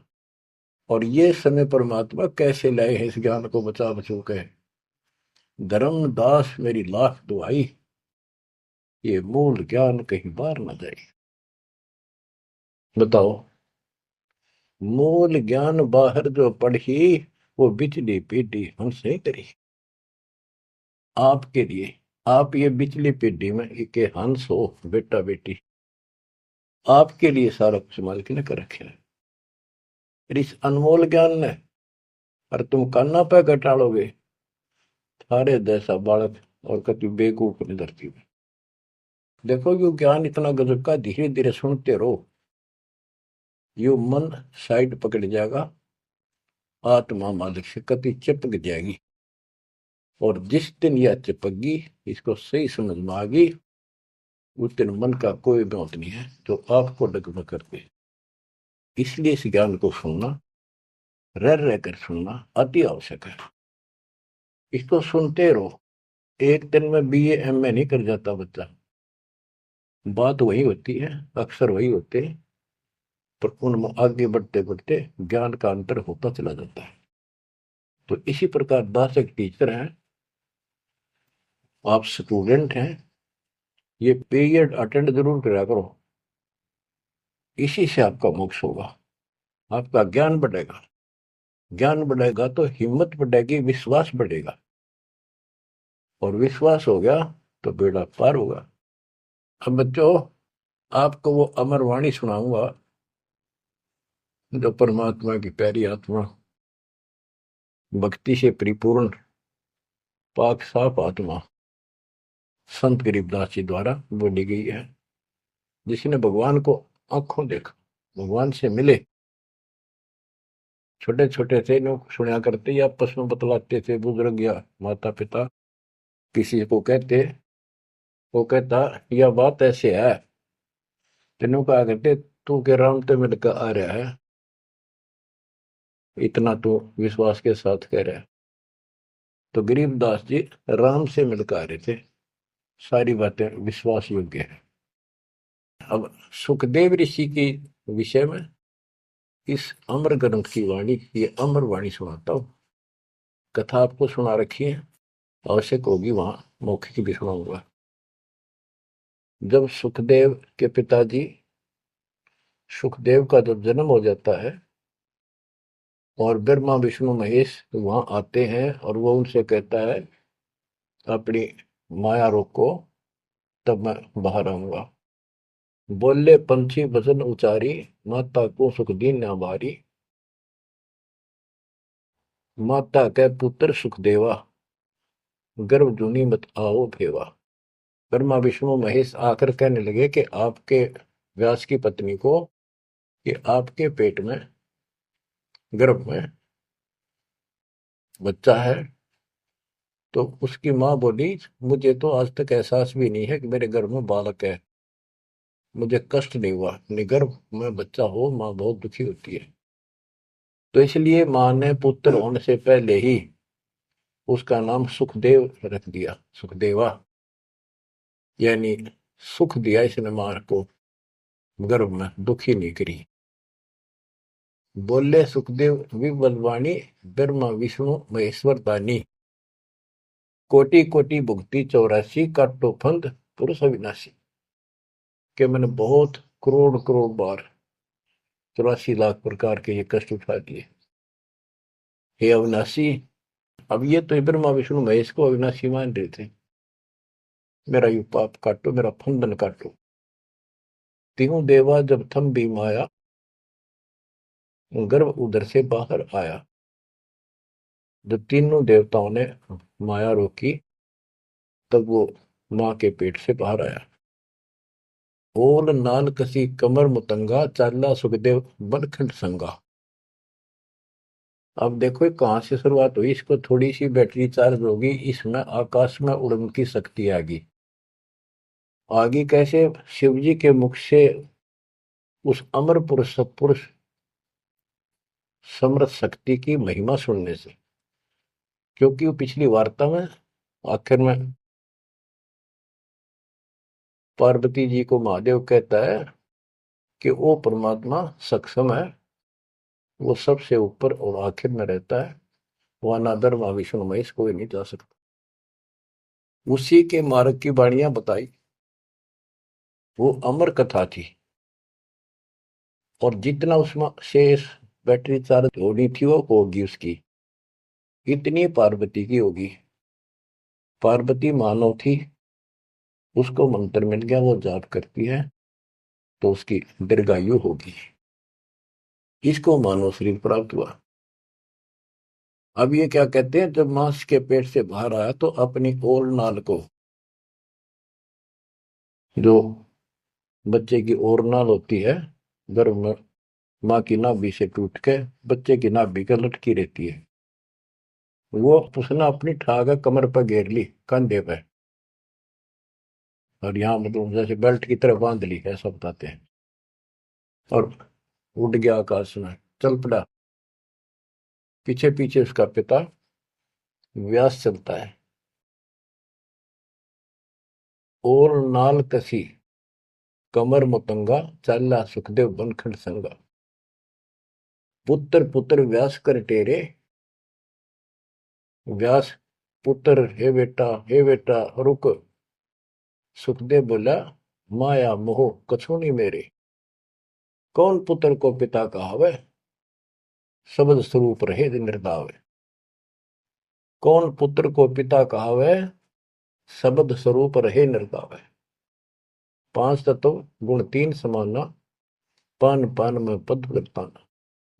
Speaker 1: और ये समय परमात्मा कैसे लाए हैं इस ज्ञान को बचा बचो के। धर्मदास मेरी लाख दुआई, ये मूल ज्ञान कहीं बाहर न जाए। बताओ, मूल ज्ञान बाहर जो पढ़ी, वो बिचली पीढ़ी हमसे ही करी। आपके लिए, आप ये बिचली पीढ़ी में एक हंस हो, बेटा बेटी, आपके लिए सारा कुछ मालिक ने कर रखे है। फिर इस अनमोल ज्ञान ने, और तुम कान्ना पे घटाड़ोगे, थारे जैसा बालक और कति बेवकूफ अपनी धरती में। देखो, यो ज्ञान इतना गजब का, धीरे धीरे सुनते रहो, यो मन साइड पकड़ जाएगा, आत्मा मालिक से कति चिपक जाएगी। और जिस दिन यह चिपक गई, इसको सही समझ में आ गई, उस दिन मन का कोई बात नहीं है जो आपको डगमग करते। इसलिए इस ज्ञान को सुनना, रह रह कर सुनना अति आवश्यक है। इसको सुनते रहो। एक दिन में बीए एमए नहीं कर जाता बच्चा, बात वही होती है, अक्सर वही होते हैं, पर उनमें आगे बढ़ते बढ़ते ज्ञान का अंतर होता चला जाता है। तो इसी प्रकार दास एक टीचर है, आप स्टूडेंट हैं, ये पीरियड अटेंड जरूर करा करो। इसी से आपका मोक्ष होगा, आपका ज्ञान बढ़ेगा। ज्ञान बढ़ेगा तो हिम्मत बढ़ेगी, विश्वास बढ़ेगा, और विश्वास हो गया तो बेड़ा पार होगा। अब बच्चों, आपको वो अमर वाणी सुनाऊंगा, जो परमात्मा की प्यारी आत्मा, भक्ति से परिपूर्ण, पाक साफ आत्मा संत गरीबदास जी द्वारा बोली गई है। जिसने भगवान को आंखों देखा, भगवान से मिले, छोटे छोटे थे लोग सुना करते या आपस में बतलाते थे, बुजुर्ग या माता पिता किसी को कहते, वो कहता यह बात ऐसे है, तेनों कहा करते तू के राम तो मिलकर आ रहा है, इतना तो विश्वास के साथ कह रहा है। तो गरीबदास जी राम से मिलकर आ रहे थे, सारी बातें विश्वास योग्य है। अब सुखदेव ऋषि के विषय में इस अमर ग्रंथ की वाणी, ये अमर वाणी सुनाता हूं। कथा आपको सुना रखी है, आवश्यक होगी वहां मौखिक भी सुनाऊंगा। जब सुखदेव के पिताजी सुखदेव का जब जन्म हो जाता है और ब्रह्मा विष्णु महेश वहां आते हैं और वो उनसे कहता है अपनी माया रोको, तब मैं बाहर आऊंगा। बोले पंछी भजन उचारी, माता को सुख दीन न भारी। माता के पुत्र सुखदेवा, गर्भ जूनी मत आओ भेवा। ब्रह्मा विष्णु महेश आकर कहने लगे कि आपके व्यास की पत्नी को, कि आपके पेट में, गर्भ में बच्चा है। तो उसकी माँ बोली, मुझे तो आज तक एहसास भी नहीं है कि मेरे गर्भ में बालक है, मुझे कष्ट नहीं हुआ। गर्भ में बच्चा हो माँ बहुत दुखी होती है। तो इसलिए माँ ने पुत्र होने से पहले ही उसका नाम सुखदेव रख दिया, सुखदेवा, यानी सुख दिया इसने माँ को, गर्भ में दुखी नहीं करी। बोले सुखदेव विबलवाणी, ब्रह्मा विष्णु महेश्वर दानी। कोटि कोटि भुक्ति 84, काटो फंद पुरुष अविनाशी। कि मैंने बहुत करोड़ करोड़ बार 84 लाख प्रकार के ये कष्ट उठा दिए, हे अविनाशी। अब ये तो ब्रह्मा विष्णु महेश को अविनाशी मान रहे थे। मेरा यू पाप काटो, मेरा फंदन काटो। तीनों देवा जब थम भी माया, गर्भ उधर से बाहर आया। जब तीनों देवताओं ने माया रोकी, तब वो मां के पेट से बाहर आया। ओल नाल कसी कमर मुतंगा, चाला सुखदेव बनखंड संगा। अब देखो ये कहां से शुरुआत हुई, इसको थोड़ी सी बैटरी चार्ज होगी, इसमें आकाश में उड़ने की शक्ति आगी। आगे कैसे? शिव जी के मुख से उस अमर पुरुष सत्पुरुष समृत शक्ति की महिमा सुनने से। क्योंकि वो पिछली वार्ता में आखिर में पार्वती जी को महादेव कहता है कि वो परमात्मा सक्षम है, वो सबसे ऊपर और आखिर में रहता है, वहां ना ब्रह्मा विष्णु महेश कोई नहीं जा सकता। उसी के मार्ग की वाणियां बताई, वो अमर कथा थी। और जितना उसमें शेष बैटरी चार्ज होनी थी वो होगी उसकी, इतनी पार्वती की होगी। पार्वती मानव थी, उसको मंत्र मिल गया, वो जाप करती है तो उसकी दीर्घायु होगी। इसको मानव शरीर प्राप्त हुआ। अब ये क्या कहते हैं, जब मांस के पेट से बाहर आया तो अपनी ओर नाल को, जो बच्चे की ओर नाल होती है गर्भ में, माँ की नाभि से टूट के बच्चे की नाभि के लटकी रहती है, वो उसने अपनी ठाक कमर पर घेर ली, कंधे पे, और यहाँ मतलब जैसे बेल्ट की तरह बांध ली, ऐसा बताते हैं। और उड़ गया आकाश में, चल पड़ा। पीछे पीछे उसका पिता व्यास चलता है। और नाल कसी कमर मुतंगा, चाला सुखदेव बनखंड संगा। पुत्र पुत्र व्यास कर टेरे, व्यास पुत्र, हे बेटा रुक। सुखदेव बोला, माया मोह कछु नहीं मेरे। कौन पुत्र को पिता कहावे, शब्द स्वरूप रहे निर्दावे। कौन पुत्र को पिता कहावे, शब्द स्वरूप रहे निर्दावे। पांच तत्व गुण तीन समाना, पान पान में पद वर्ताना।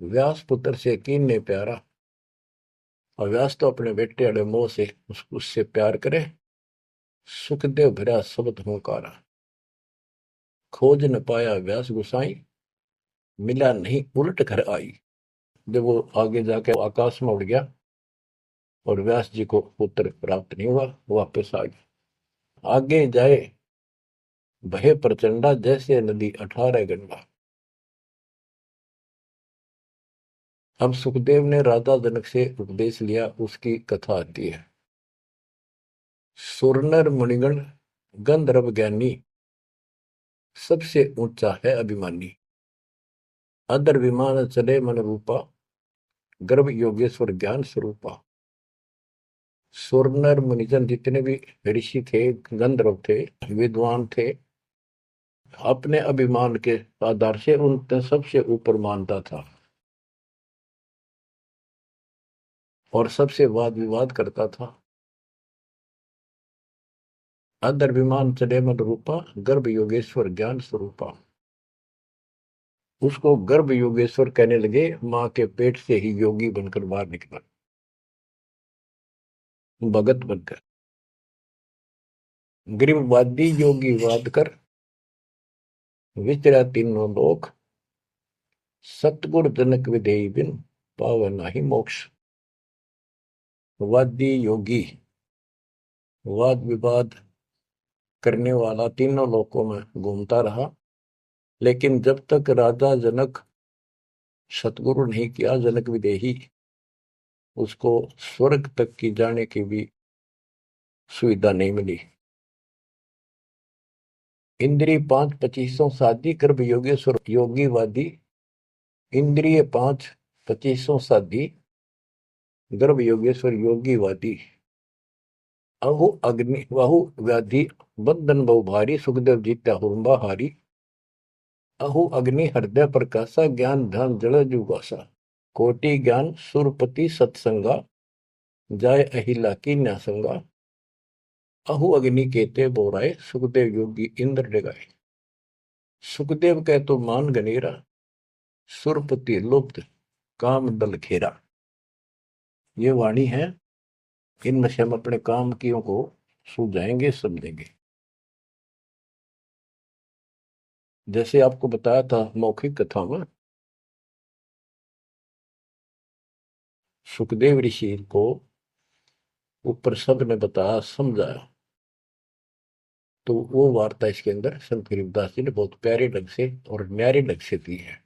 Speaker 1: व्यास पुत्र से कीन्ने प्यारा, और व्यास तो अपने बेटे अड़े मोह से उससे प्यार करे। सुखदेव भरा शब्द होकारा, खोज न पाया व्यास गुसाई, मिला नहीं उलट घर आई। जब वो आगे जाके आकाश में उड़ गया और व्यास जी को पुत्र प्राप्त नहीं हुआ, वापस आ गया। आगे जाए भय प्रचंडा, जैसे नदी 18 गंडा। अब सुखदेव ने राजा जनक से उपदेश लिया, उसकी कथा आती है। सुरनर मुनिगण गंधर्व ज्ञानी सबसे ऊंचा है अभिमानी। अदर विमान चले मन रूपा, गर्भ योगेश्वर ज्ञान स्वरूपा। सुर नर मुनिजन जितने भी ऋषि थे, गंधर्व थे, विद्वान थे, अपने अभिमान के आधार से उन सबसे ऊपर मानता था और सबसे वाद विवाद करता था। अदर विमान चले मन रूपा, गर्भ योगेश्वर ज्ञान स्वरूपा। उसको गर्भ योगेश्वर कहने लगे, मां के पेट से ही योगी बनकर बाहर निकला, भगत बनकर। गरीबवादी योगी वाद कर, विचरा तीनों लोक। सतगुर जनक विधेयी बिन, पावे नाही मोक्ष। वादी योगी वाद विवाद करने वाला तीनों लोकों में घूमता रहा, लेकिन जब तक राजा जनक सतगुरु नहीं किया, जनक विदेही, उसको स्वर्ग तक की जाने की भी सुविधा नहीं मिली। इंद्रिय 5 25 साधी, गर्भ योगेश्वर योगी वादी। इंद्रिय 5 25 साधी, गर्भ योगेश्वर योगी वादी। अहु अग्नि वाहु व्याधि, बंधन बहु भारी। सुखदेव जीत्या हुरंबा हारी। अहु अग्नि हृदय प्रकाशा, ज्ञान ध्यान जल जुगासा। कोटि ज्ञान सुरपति सत्संगा, जाय अहिला की न्यासंगा। अहु अग्नि केते बोराए, सुखदेव योगी इंद्र डगाए। सुखदेव कह तो मान गनेरा, सुरपति लुप्त काम दल खेरा। ये वाणी है, इनमें से हम अपने काम कियों को सुलझाएंगे, समझेंगे। जैसे आपको बताया था मौखिक कथा में, सुखदेव ऋषि को ऊपर सब ने बताया, समझाया, तो वो वार्ता इसके अंदर संत गरीबदास जी ने बहुत प्यारे ढंग से और न्यारे ढंग से दी है।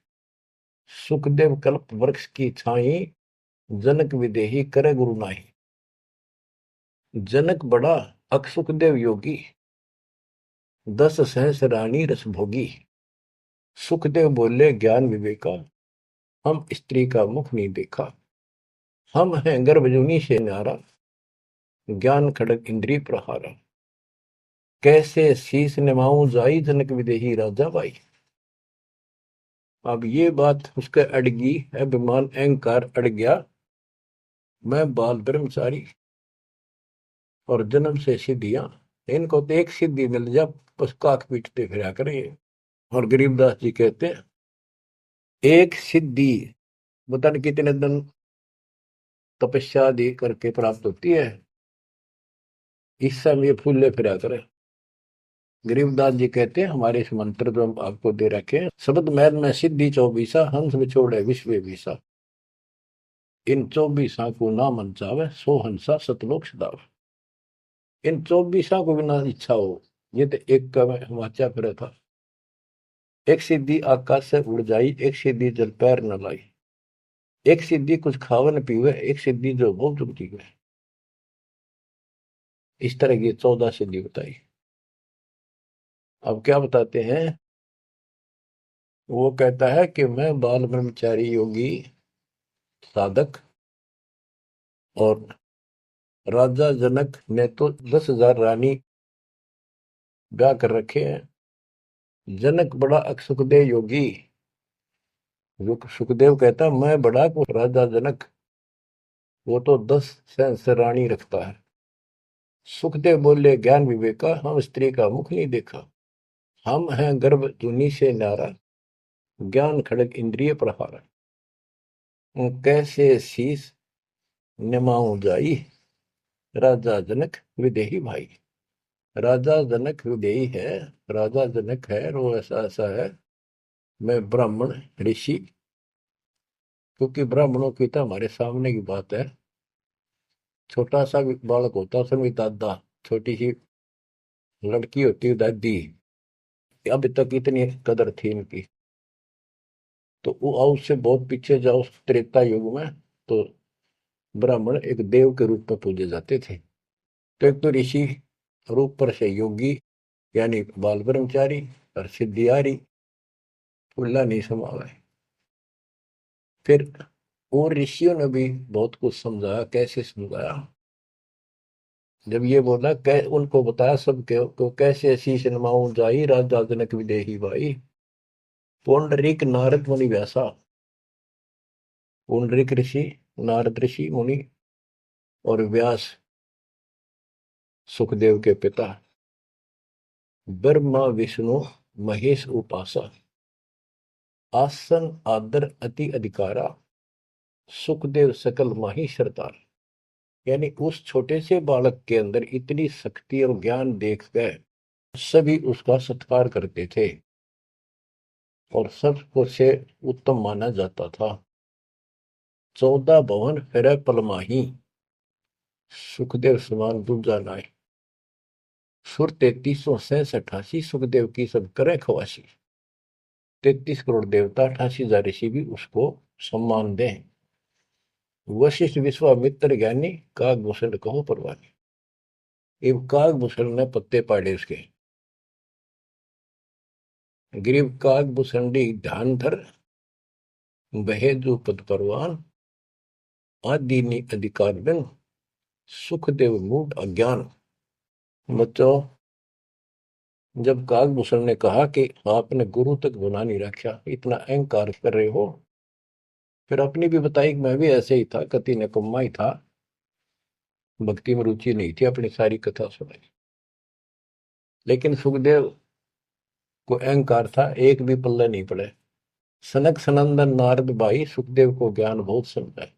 Speaker 1: सुखदेव कल्प वृक्ष की छाई, जनक विदेही करे गुरु नाही। जनक बड़ा अक सुखदेव योगी, 10 सहस रानी रस भोगी। सुखदेव बोले ज्ञान विवेका, हम स्त्री का मुख नहीं देखा। हम हैं गर्भजूनी से न्यारा, ज्ञान खड़ग इंद्रिय प्रहारा। कैसे शीस निभाऊं जाई, जनक विदेही राजा बाई। अब ये बात उसके अड़गी, अभिमान अहंकार अड़ गया। मैं बाल ब्रह्मचारी और जन्म से सिद्धियां, इनको तो एक सिद्धि मिल जा, बस काक पीटते फिरा करें। और गरीबदास जी कहते हैं, एक सिद्धि बता नहीं कितने दिन तपस्या आदि करके प्राप्त होती है, इस समय फूले फिरा करे। गरीबदास जी कहते हैं, हमारे इस मंत्र जो हम आपको दे रखे हैं, शब्द मैद में सिद्धि 24, हंस बिछोड़े विश्व बीसा। इन 24 को ना मन चावे, सो हंसा सतलोक सदावे। इन 24 को बिना इच्छा हो, ये तो एक का वाचा फिर था। एक सिद्धि आकाश से उड़ जाई, एक सिद्धि जल पैर न लाई। एक सिद्धि कुछ खावे न पीवे, एक सिद्धि जो बहुत चुकती है। इस तरह की 14 सिद्धि बताई। अब क्या बताते हैं, वो कहता है कि मैं बाल ब्रह्मचारी योगी साधक, और राजा जनक ने तो 10,000 रानी ब्याह कर रखे हैं। जनक बड़ा अक सुखदेव योगी। सुखदेव कहता है, मैं बड़ा को राजा जनक, वो तो 10 सहस्र से रानी रखता है। सुखदेव बोले ज्ञान विवेका, हम स्त्री का मुख नहीं देखा। हम हैं गर्भ जूनी से नारा, ज्ञान खड़ग इंद्रिय प्रहारा। कैसे शीस निमाऊं जाई, राजा जनक विदेही भाई। राजा जनक विदेही है, राजा जनक है, वो ऐसा ऐसा है। मैं ब्राह्मण ऋषि, क्योंकि ब्राह्मणों की तो हमारे सामने की बात है। छोटा सा बालक होता है, उसमें दादा, छोटी सी लड़की होती है दादी। अब तक इतनी कदर थी इनकी। तो वो उससे बहुत पीछे जाओ, त्रेता युग में तो ब्राह्मण एक देव के रूप में पूजे जाते थे। तो एक तो ऋषि और ऊपर से योगी, यानी बाल ब्रह्मचारी और सिद्धियारी फुल्ला नहीं समावे। फिर और ऋषियों ने भी बहुत कुछ समझाया। कैसे समझाया? जब ये बोला उनको बताया सब को कैसे शीश नमाऊं जाई राजा जनक विदेही भाई। पुंडरीक नारद मुनि व्यासा। पुंडरीक ऋषि, नारद ऋषि मुनि और व्यास सुखदेव के पिता, ब्रह्मा विष्णु महेश उपासा, आसन आदर अति अधिकारा, सुखदेव सकल माही सरदार। यानी उस छोटे से बालक के अंदर इतनी शक्ति और ज्ञान देख गए, सभी उसका सत्कार करते थे और सबको से उत्तम माना जाता था। 14 भवन फिर पलमाही, सुखदेव समान दूजा नाय। सुर 3368 सुखदेव की सब करे खवासी। 33 करोड़ देवता 88,000 ऋषि भी उसको सम्मान दें। वशिष्ठ विश्वामित्र ज्ञानी कागभूषण कहो परवानी। ये कागभूषण ने पत्ते पाड़े उसके। ग्रीव कागभूषणी ध्यान धर, बहेजु पद परवान, आदि अधिकार बिन, सुखदेव मूड अज्ञान। बच्चों, जब कागभूषण ने कहा कि आपने गुरु तक गुना नहीं रखा, इतना अहंकार कर रहे हो, फिर अपनी भी बताई कि मैं भी ऐसे ही था, कति निकम्मा ही था, भक्ति में रुचि नहीं थी, अपनी सारी कथा सुनाई। लेकिन सुखदेव को अहंकार था, एक भी पल्ले नहीं पड़े। सनक सनंदन नारद भाई सुखदेव को ज्ञान बहुत समझाए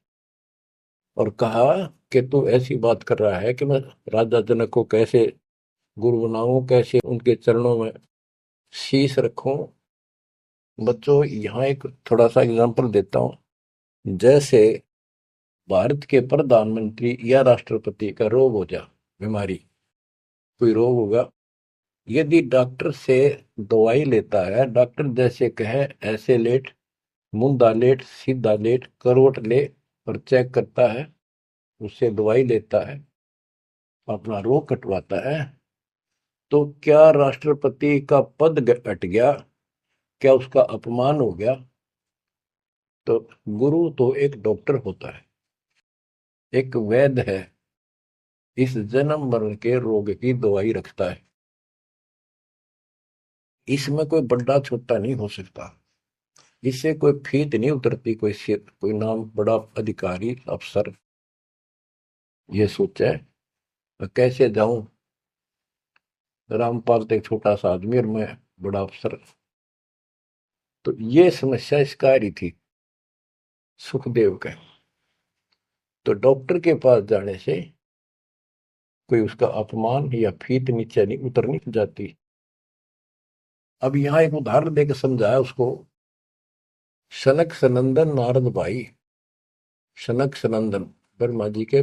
Speaker 1: और कहा कि तू ऐसी बात कर रहा है कि मैं राजा जनक को कैसे गुरु बनाऊं, कैसे उनके चरणों में शीश रखूं। बच्चों, यहाँ एक थोड़ा सा एग्जांपल देता हूं। जैसे भारत के प्रधानमंत्री या राष्ट्रपति का रोग हो जा, बीमारी, कोई रोग होगा, यदि डॉक्टर से दवाई लेता है, डॉक्टर जैसे कहे ऐसे लेट, मुंदा लेट, सीधा लेट, करवट ले और चेक करता है, उससे दवाई लेता है, अपना रोग कटवाता है, तो क्या राष्ट्रपति का पद हट गया? क्या उसका अपमान हो गया? तो गुरु तो एक डॉक्टर होता है, एक वैद्य है, इस जन्म मरण के रोग की दवाई रखता है। इसमें कोई बड़ा छोटा नहीं हो सकता, इससे कोई फीत नहीं उतरती। कोई नाम बड़ा अधिकारी अफसर ये सोचे कैसे जाऊं, रामपाल तो एक छोटा सा आदमी और मैं बड़ा अफसर। तो ये समस्या इसका आ रही थी सुखदेव के। तो डॉक्टर के पास जाने से कोई उसका अपमान या फीत नीचे नहीं उतरनी जाती। अब यहां एक उदाहरण देकर समझाया उसको। सनक सनंदन नारद भाई, सनक सनंदन ब्रह्मा जी के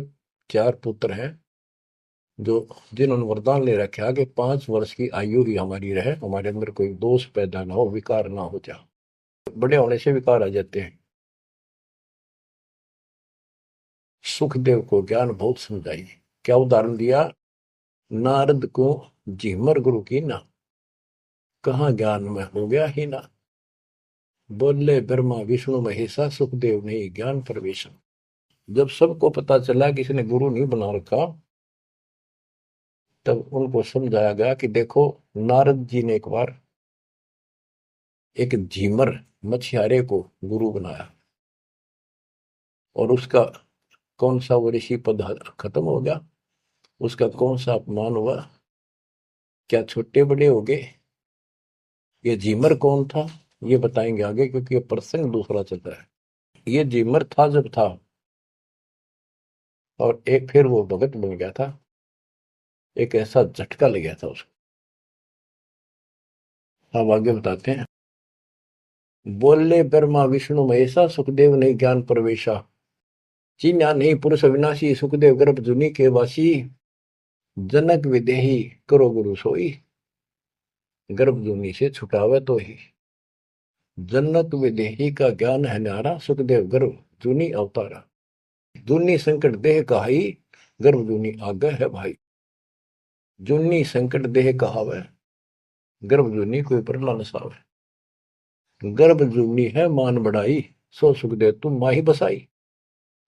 Speaker 1: 4 पुत्र हैं, जो जिन्होंने वरदान ले रखा कि 5 वर्ष की आयु ही हमारी रहे, हमारे अंदर कोई दोष पैदा ना हो, विकार ना हो जाए। बड़े होने से विकार आ जाते हैं। सुखदेव को ज्ञान बहुत समझाई। क्या उदाहरण दिया? नारद को झिमर गुरु की ना, कहाँ ज्ञान में हो गया ही ना। बोले ब्रह्मा विष्णु महेशा, सुखदेव ने ज्ञान प्रवेशन। जब सबको पता चला कि इसने गुरु नहीं बना रखा, तब उनको समझाया गया कि देखो, नारद जी ने एक बार एक झीमर मछियारे को गुरु बनाया और उसका कौन सा वो ऋषि पद खत्म हो गया, उसका कौन सा अपमान हुआ? क्या छोटे बड़े हो गए? ये झीमर कौन था ये बताएंगे आगे, क्योंकि ये प्रसंग दूसरा चलता है। ये झीमर था जब था, और एक फिर वो भगत बन गया था, एक ऐसा झटका लग गया था उसको। अब आगे बताते हैं। बोले ब्रह्मा विष्णु महेशा, सुखदेव ने ज्ञान प्रवेशा। चीन्या नहीं पुरुष अविनाशी, सुखदेव गर्भ जुनी के वासी। जनक विदेही करो गुरु सोई, गर्भ जूनी से छुटावे तो ही। जनक विदेही का ज्ञान है न्यारा, सुखदेव गर्भ जूनी अवतारा। जूनी संकट देह कहाई, गर्भ जूनी आगे है भाई। जूनी संकट देह कहावे, गर्भ जूनी कोई परला न सावे। गर्भ जूनी है मान बढ़ाई, सो सुख दे तुम माही बसाई।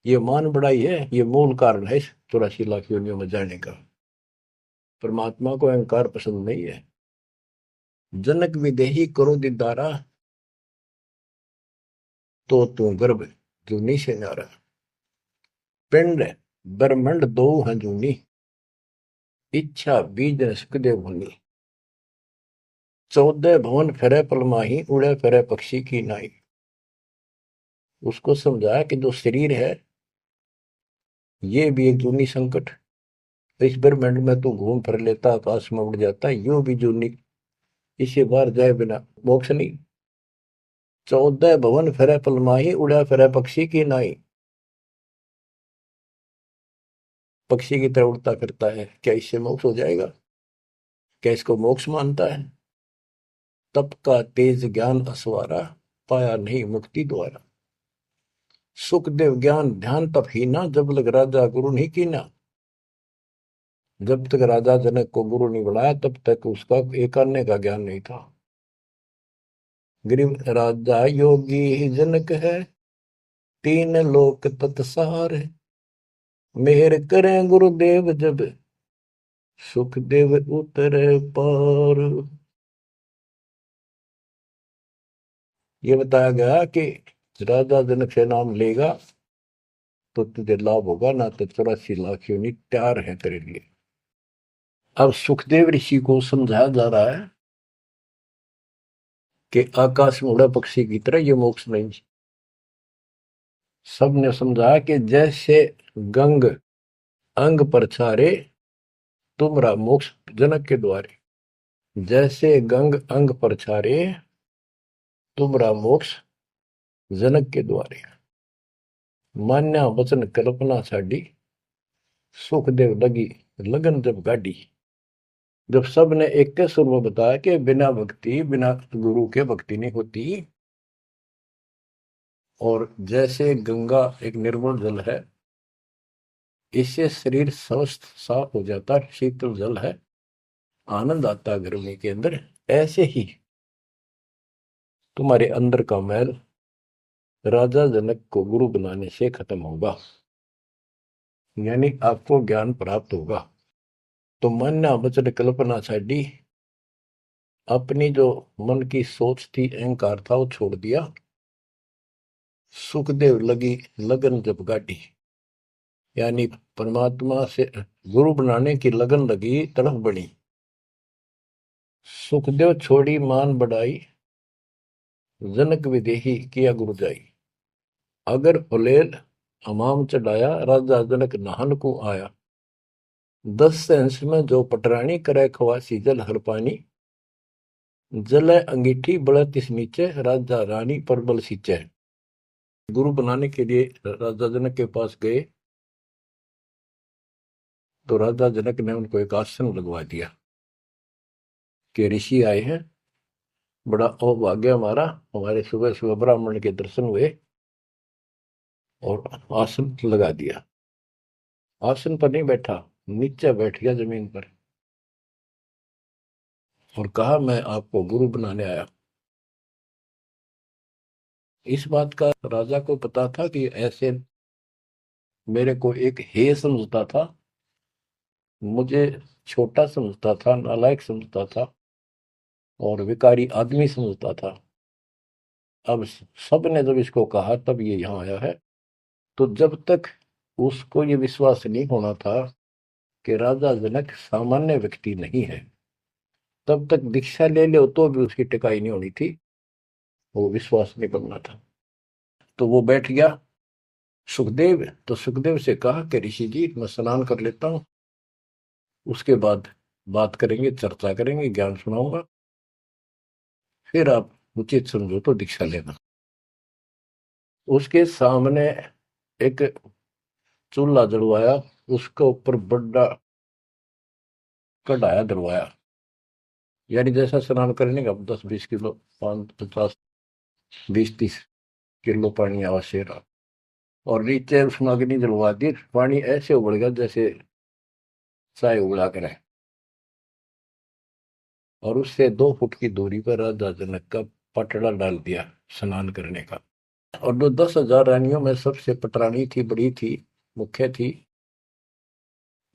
Speaker 1: ये मान बढ़ाई है, ये मूल कारण है इस 84 लाख योनियों में जाने का। परमात्मा को अहंकार पसंद नहीं है। जनक विदेही करो दीदारा, तो तू गर्भ जूनी से नारा। पिंड ब्रह्मंड दो है जूनी, इच्छा बीज न सुखदेव भूनी। 14 भवन फिरे पलमाही, उड़े फिरे पक्षी की नाई। उसको समझाया कि जो शरीर है ये भी एक जूनी संकट। इस ब्रह्मांड में तो घूम फिर लेता, आकाश में उड़ जाता, यो भी जूनी, इससे बाहर जाए बिना मोक्ष नहीं। 14 भवन फिरे पलमाही, उड़ा फिरे पक्षी की नाई। पक्षी की तरह उड़ता फिरता है, क्या इससे मोक्ष हो जाएगा? क्या इसको मोक्ष मानता है? तप का तेज ज्ञान असवारा, पाया नहीं मुक्ति द्वारा। सुखदेव ज्ञान ध्यान तप ही ना, जब लग राजा गुरु नहीं कीना। जब तक राजा जनक को गुरु नहीं बनाया तब तक उसका एक अन्य का ज्ञान नहीं था। गरीब राजा योगी जनक है, तीन लोक तत्सार है। मेहर करें गुरुदेव जब, सुखदेव उतरे पार। ये बताया गया कि राजा जनक से नाम लेगा तो तुझे लाभ होगा, ना तो 84 लाख योनि तैयार है तेरे लिए। अब सुखदेव ऋषि को समझाया जा रहा है कि आकाश में उड़ा पक्षी की तरह ये मोक्ष नहीं। सबने समझाया कि जैसे गंग अंग पर छारे, तुमरा मोक्ष जनक के द्वारे। जैसे गंग अंग पर छारे, तुमरा मोक्ष जनक के द्वारे। मान्या वचन कल्पना साडी, सुखदेव लगी लगन जब गाड़ी। जब सब ने एक के सुर में बताया कि बिना भक्ति, बिना गुरु के भक्ति नहीं होती। और जैसे गंगा एक निर्मल जल है, इससे शरीर स्वस्थ साफ हो जाता, शीतल जल है, आनंद आता गर्मी के अंदर। ऐसे ही तुम्हारे अंदर का मैल राजा जनक को गुरु बनाने से खत्म होगा, यानी आपको ज्ञान प्राप्त होगा। तो मान्या वचन कल्पना साडी, अपनी जो मन की सोच थी, अहंकार था, वो छोड़ दिया। सुखदेव लगी लगन जब गाड़ी, यानी परमात्मा से गुरु बनाने की लगन लगी, तड़फ बनी। सुखदेव छोड़ी मान बढ़ाई, जनक विदेही किया गुरु जाई। अगर फुलेल हमाम चढ़ाया, राजा जनक नहान को आया। 10 सेंस में जो पटरानी करे खवासी जल हर पानी। जल अंगीठी बड़ा तिस नीचे, राजा रानी पर बल सींचे। गुरु बनाने के लिए राजा जनक के पास गए तो राजा जनक ने उनको एक आसन लगवा दिया कि ऋषि आए हैं, बड़ा अभाग्य हमारा, हमारे सुबह सुबह ब्राह्मण के दर्शन हुए और आसन लगा दिया। आसन पर नहीं बैठा, नीचे बैठ गया जमीन पर और कहा मैं आपको गुरु बनाने आया। इस बात का राजा को पता था कि ऐसे मेरे को एक हे समझता था, मुझे छोटा समझता था, नालायक समझता था और विकारी आदमी समझता था। अब सब ने जब इसको कहा तब ये यहाँ आया है। तो जब तक उसको ये विश्वास नहीं होना था कि राजा जनक सामान्य व्यक्ति नहीं है, तब तक दीक्षा ले लो तो भी उसकी टिकाई नहीं होनी थी, वो विश्वास नहीं बनना था। तो वो बैठ गया सुखदेव। तो सुखदेव से कहा कि ऋषि जी मैं स्नान कर लेता हूं, उसके बाद बात करेंगे, चर्चा करेंगे, ज्ञान सुनाऊंगा, फिर आप उचित समझो तो दीक्षा लेना। उसके सामने एक चूल्हा जलवाया, उसके ऊपर बड़ा कढ़ाया दलवाया, यानी जैसा स्नान करने का 10-20 किलो, 5, 50, 20, 30 किलो पानी आवश्यक रहा। और नीचे उसमें अग्नि जलवा दी, पानी ऐसे उबल गया जैसे चाय उबला करे। और उससे 2 फुट की दूरी पर राजा जनक का पटड़ा डाल दिया स्नान करने का। और जो 10,000 रानियों में सबसे पटरानी थी, बड़ी थी, मुख्य थी,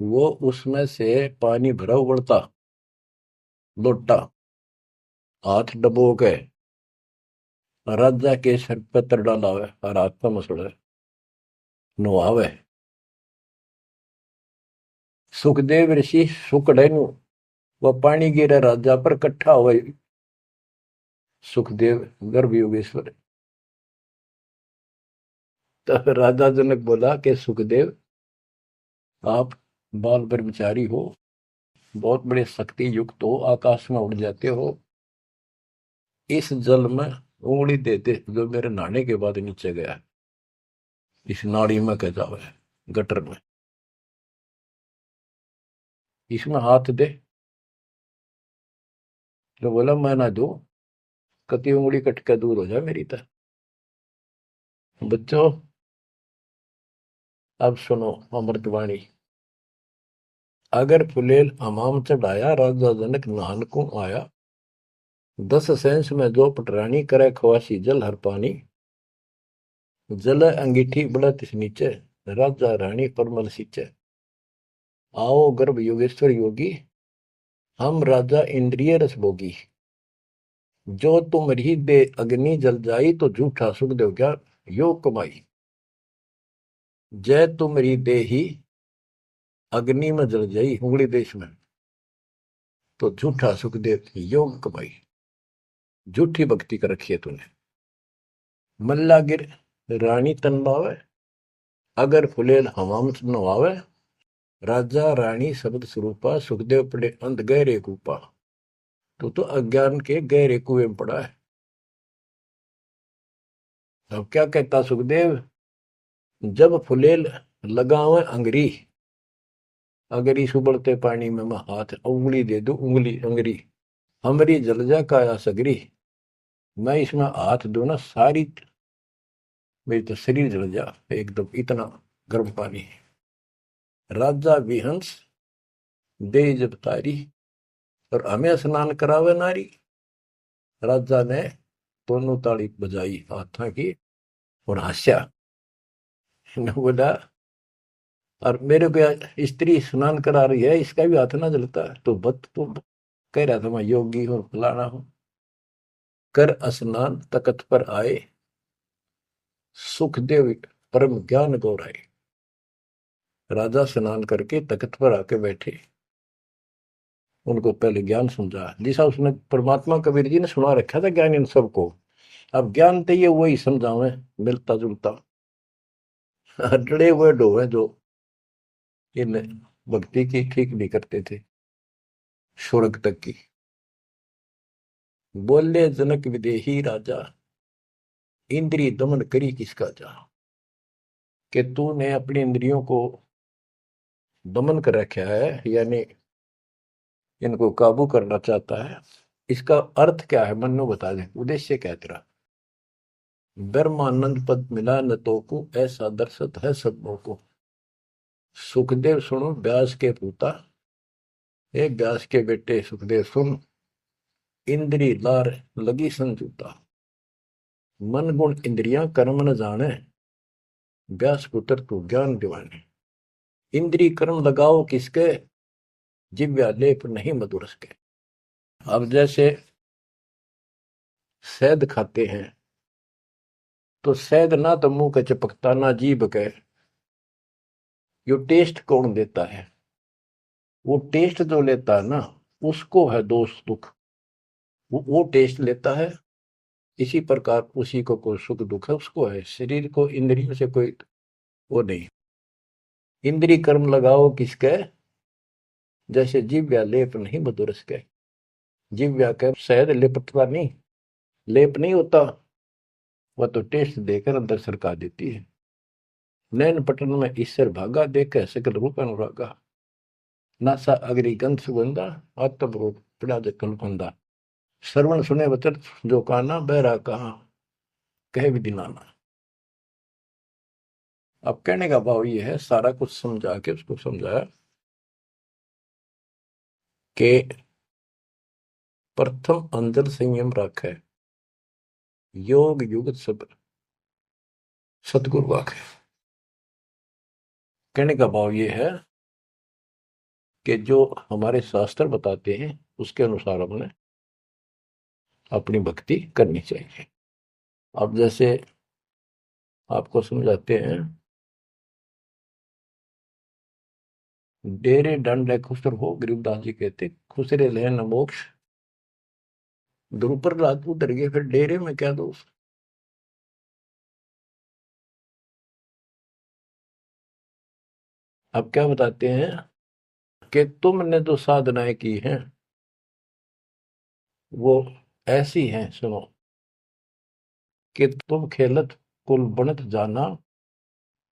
Speaker 1: वो उसमें से पानी भरा उबलता लोटा हाथ डबो के राजा के सर पर तर डाला हुआ और हाथ पर मसड़ा नुहावे। सुखदेव ऋषि सुकड़े नु वह पानी गिरे राजा पर कट्ठा हुए। सुखदेव गर्भ योगेश्वर। तो राजा जनक बोला कि सुखदेव, आप बाल ब्रह्मचारी हो, बहुत बड़े शक्ति युक्त हो, आकाश में उड़ जाते हो, इस जल में उंगली देते जो मेरे नहाने के बाद नीचे गया, इस नाड़ी में कह जावे, गटर में, इसमें हाथ दे। तो बोला मैं ना दू, कति उंगली कट के दूर हो जाए मेरी तरह। बच्चों अब सुनो अमृतवाणी। अगर फुलेल हमाम चढ़ाया, राजा जनक नहान को आया, 10 सेंस में जो पटरानी करे खवासी जल हर पानी, जल अंगीठी बढ़त नीचे, राजा रानी परमल सींचे। आओ गर्भ योगेश्वर योगी, हम राजा इंद्रिय रस भोगी, जो तुम रही दे अग्नि जल जाई, तो झूठा सुख देव क्या योग कमाई। जय तुम री दे ही अग्नि में जल जाई, उंगली देश में, तो झूठा सुख देव योग कमाई। झूठी भक्ति कर रखी है तूने। मल्ला गिर रानी तन बावे, अगर फुलेल हमाम नवावे, राजा रानी शब्द स्वरूपा, सुखदेव पड़े अंध गहरे कूपा। तो अज्ञान के गहरे कुएं में पड़ा है। अब क्या कहता सुखदेव, जब फुलेल लगावे अंगरी, अगर इस उबलते पानी में मैं हाथ उंगली दे दू, उंगली अंगरी हमरी जल जा काया सगरी, मैं इसमें हाथ दू ना, सारी मेरी तो शरीर जल जा एकदम, इतना गर्म पानी है। राजा विहंस दे जब तारी, और हमें स्नान करावे नारी। राजा ने दोनों ताली बजाई हाथा की और हंसा। बोला, और मेरे को स्त्री स्नान करा रही है, इसका भी हाथ ना जलता है? तो बत तो कह रहा था मैं योगी हूं, फलाना हूं। कर स्नान तकत पर आए, सुखदेव परम ज्ञान गौराए। राजा स्नान करके तख्त पर आके बैठे, उनको पहले ज्ञान समझा, जैसा उसने परमात्मा कबीर जी ने सुना रखा था ज्ञान इन सबको। अब ज्ञान तो ये वही समझावे, मिलता जुलता डरे हुए डोवे जो इन भक्ति की ठीक नहीं करते थे स्वर्ग तक की। बोले जनक विदेही राजा, इंद्रिय दमन करी किसका जा, कि तूने अपनी इंद्रियों को दमन कर रखा है, यानी इनको काबू करना चाहता है। इसका अर्थ क्या है, मन्नो बता दे, उद्देश्य क्या है तेरा? ब्रह्मानंद पद मिला न तो को, ऐसा दर्शत है सबों को। सुखदेव सुनो व्यास के पूता, हे व्यास के बेटे सुखदेव सुन, इंद्री लार लगी संजूता, मन गुण इंद्रियां कर्म न जाने, व्यास पुत्र तू ज्ञान दिवाने। इंद्री कर्म लगाओ किसके, जिव्या लेप नहीं मधुरस के। अब जैसे शहद खाते हैं, तो शहद ना तो मुंह के चिपकता ना जीभ के, यो टेस्ट कौन देता है? वो टेस्ट जो लेता है ना, उसको है दोष दुख, वो टेस्ट लेता है। इसी प्रकार उसी को कोई सुख दुख है, उसको है। शरीर को इंद्रियों से कोई वो नहीं। इंद्री कर्म लगाओ किसके, जैसे जिव्या लेप नहीं मधुरस के। जिव्या के शहद लिपटता नहीं, लेप नहीं होता, वह तो टेस्ट देकर अंदर सरका देती है। नैन पटन में ईश्वर भागा, देख सकल रूप अनुरागा, नासा अग्रि गंध सुगंधा, आत्म पड़ा जल फंदा। श्रवण सुने वचन जो काना, बहरा कहा कहे विधि नाना। अब कहने का भाव ये है, सारा कुछ समझा के उसको समझाया कि प्रथम अंदर संयम राखै, योग युगत सब सतगुरु वाखे। कहने का भाव ये है कि जो हमारे शास्त्र बताते हैं उसके अनुसार हमने अपनी भक्ति करनी चाहिए। अब जैसे आपको समझाते हैं, डेरे दंड खुसर हो, गरीबदास जी कहते खुसरे ले न मोक्ष। द्रुपर रात उतर गए, फिर डेरे में क्या दोष। अब क्या बताते हैं कि तुमने जो साधनाएं की हैं वो ऐसी हैं, सुनो, कि तुम खेलत कुल बनत जाना,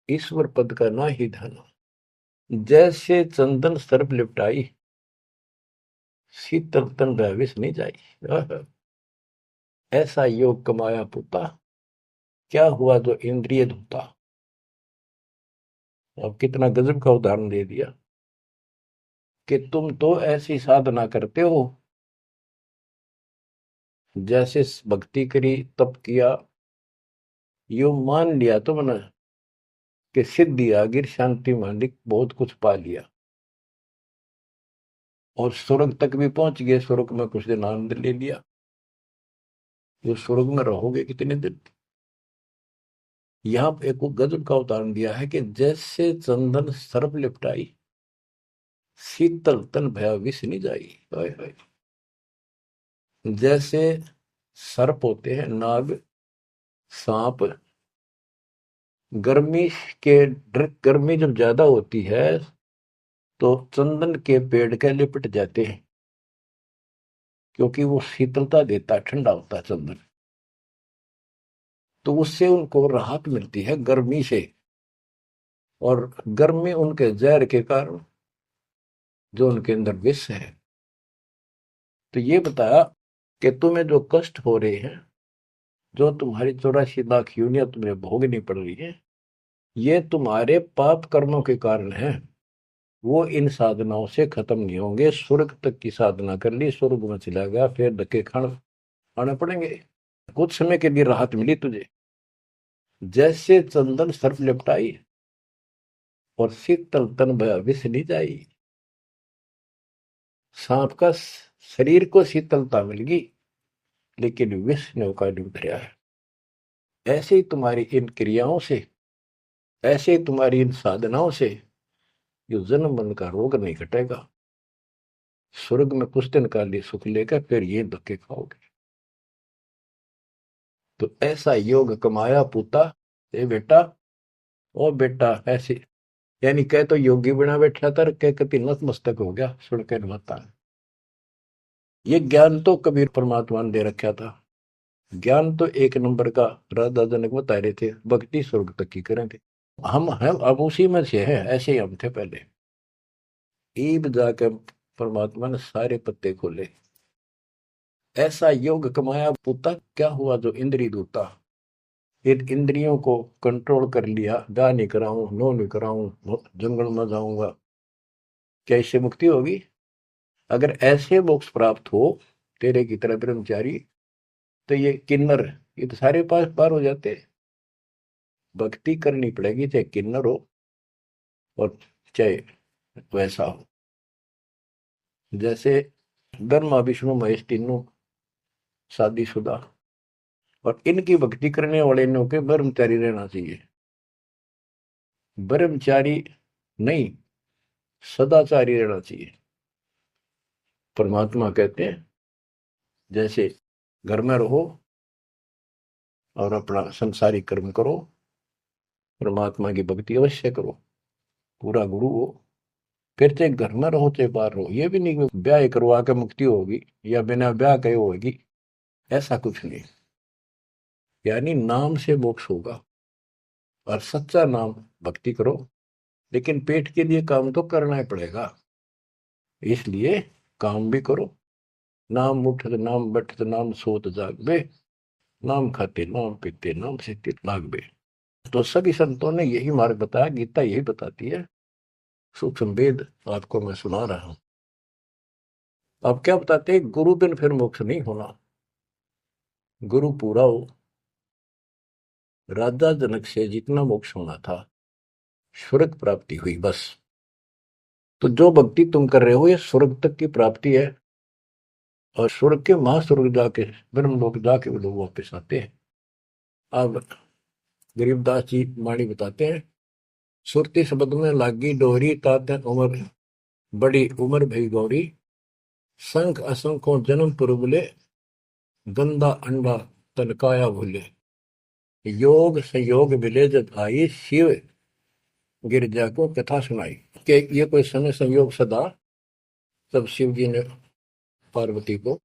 Speaker 1: ईश्वर पद का ना ही धना। जैसे चंदन सर्प लिपटाई, शीतल तन भविष्य नहीं जाई। ऐसा योग कमाया पुता, क्या हुआ जो इंद्रिय धूता। अब कितना गजब का उदाहरण दे दिया कि तुम तो ऐसी साधना करते हो, जैसे भक्ति करी, तप किया, यो मान लिया तुमने कि सिद्धि आ गई, शांति मालिक बहुत कुछ पा लिया, और स्वर्ग तक भी पहुंच गए। स्वर्ग में कुछ दिन आनंद ले लिया। जो स्वर्ग में रहोगे कितने दिन। यहां एक गजब का उदाहरण दिया है कि जैसे चंदन सर्प लिपटाई, शीतल तन भया विष नहीं जाई। हाय हाय। जैसे सर्प होते हैं, नाग, सांप, गर्मी के गर्मी जब ज्यादा होती है तो चंदन के पेड़ के लिपट जाते हैं, क्योंकि वो शीतलता देता है, ठंडा होता है चंदन। तो उससे उनको राहत मिलती है गर्मी से, और गर्मी उनके जहर के कारण जो उनके अंदर विष है। तो ये बताया कि तुम्हें जो कष्ट हो रहे हैं, जो तुम्हारी 84 लाख यूनियन तुम्हें भोगनी पड़ रही है, ये तुम्हारे पाप कर्मों के कारण है। वो इन साधनाओं से खत्म नहीं होंगे। स्वर्ग तक की साधना कर ली, स्वर्ग में चला गया, फिर धक्के खाने पड़ेंगे। कुछ समय के लिए राहत मिली तुझे, जैसे चंदन सर्प लिपटाई, और शीतल तन भया विष नहीं जाई। सांप का शरीर को शीतलता मिल गई, लेकिन विष ने उका नहीं उतरा है। ऐसे ही तुम्हारी इन क्रियाओं से, ऐसे ही तुम्हारी इन साधनाओं से जो जन्म मन का रोग नहीं घटेगा। स्वर्ग में कुछ दिन का लिए सुख लेकर फिर ये धक्के खाओगे। तो ऐसा योग कमाया पूता, ए बेटा, ओ बेटा ऐसे, यानी कह तो योगी बना बैठा था, कह कति नतमस्तक हो गया सुनकर बता। ये ज्ञान तो कबीर परमात्मा ने दे रखा था। ज्ञान तो एक नंबर का राधा जनक बता रहे थे, भक्ति स्वर्ग तक की करेंगे। हम अब उसी में से हैं, ऐसे ही हम थे पहले। ईब जाकर परमात्मा ने सारे पत्ते खोले। ऐसा योग कमाया पुता, क्या हुआ जो इंद्रिय दूता। इन इंद्रियों को कंट्रोल कर लिया, जा नहीं कराऊं, नो नहीं कराऊं, जंगल में जाऊंगा, क्या इससे मुक्ति होगी। अगर ऐसे मोक्ष प्राप्त हो तेरे की तरह ब्रह्मचारी, तो ये किन्नर, ये तो सारे पास पार हो जाते। भक्ति करनी पड़ेगी, चाहे किन्नर हो और चाहे वैसा हो। जैसे ब्रह्मा विष्णु महेश तीनों शादीशुदा, और इनकी भक्ति करने वाले इनों के ब्रह्मचारी रहना चाहिए। ब्रह्मचारी नहीं, सदाचारी रहना चाहिए। परमात्मा कहते हैं जैसे घर में रहो और अपना संसारिक कर्म करो, परमात्मा की भक्ति अवश्य करो, पूरा गुरु हो। फिर चाहे घर में रहो चाहे बाहर रहो। ये भी नहीं कि ब्याह करवा के मुक्ति होगी या बिना ब्याह के होगी, ऐसा कुछ नहीं। यानी नाम से मोक्ष होगा, और सच्चा नाम भक्ति करो, लेकिन पेट के लिए काम तो करना ही पड़ेगा। इसलिए काम भी करो। नाम उठत नाम बैठत नाम सोत जागबे, नाम खाते नाम पीते नाम से लागबे। तो सभी संतों ने यही मार्ग बताया, गीता यही बताती है। सूक्ष्म वेद आपको मैं सुना रहा हूं। अब क्या बताते हैं, गुरु बिन फिर मोक्ष नहीं होना, गुरु पूरा हो। राजा जनक से जितना मोक्ष होना था, स्वर्ग प्राप्ति हुई बस। तो जो भक्ति तुम कर रहे हो ये स्वर्ग तक की प्राप्ति है, और स्वर्ग के महास्वर्ग जाके, ब्रह्म लोक जाके वो लोग वापस आते हैं। अब गरीबदास जी वाणी बताते हैं, सुरती शब्द में लागी डोरी, तात उमर बड़ी उम्र भई गौरी, संख असंखों जन्म पुरबुले, गंदा अंडा तनकाया भूले, योग संयोग मिले जब आई, शिव गिरजा को कथा सुनाई। कि ये कोई समय संयोग सदा, तब शिव जी ने पार्वती को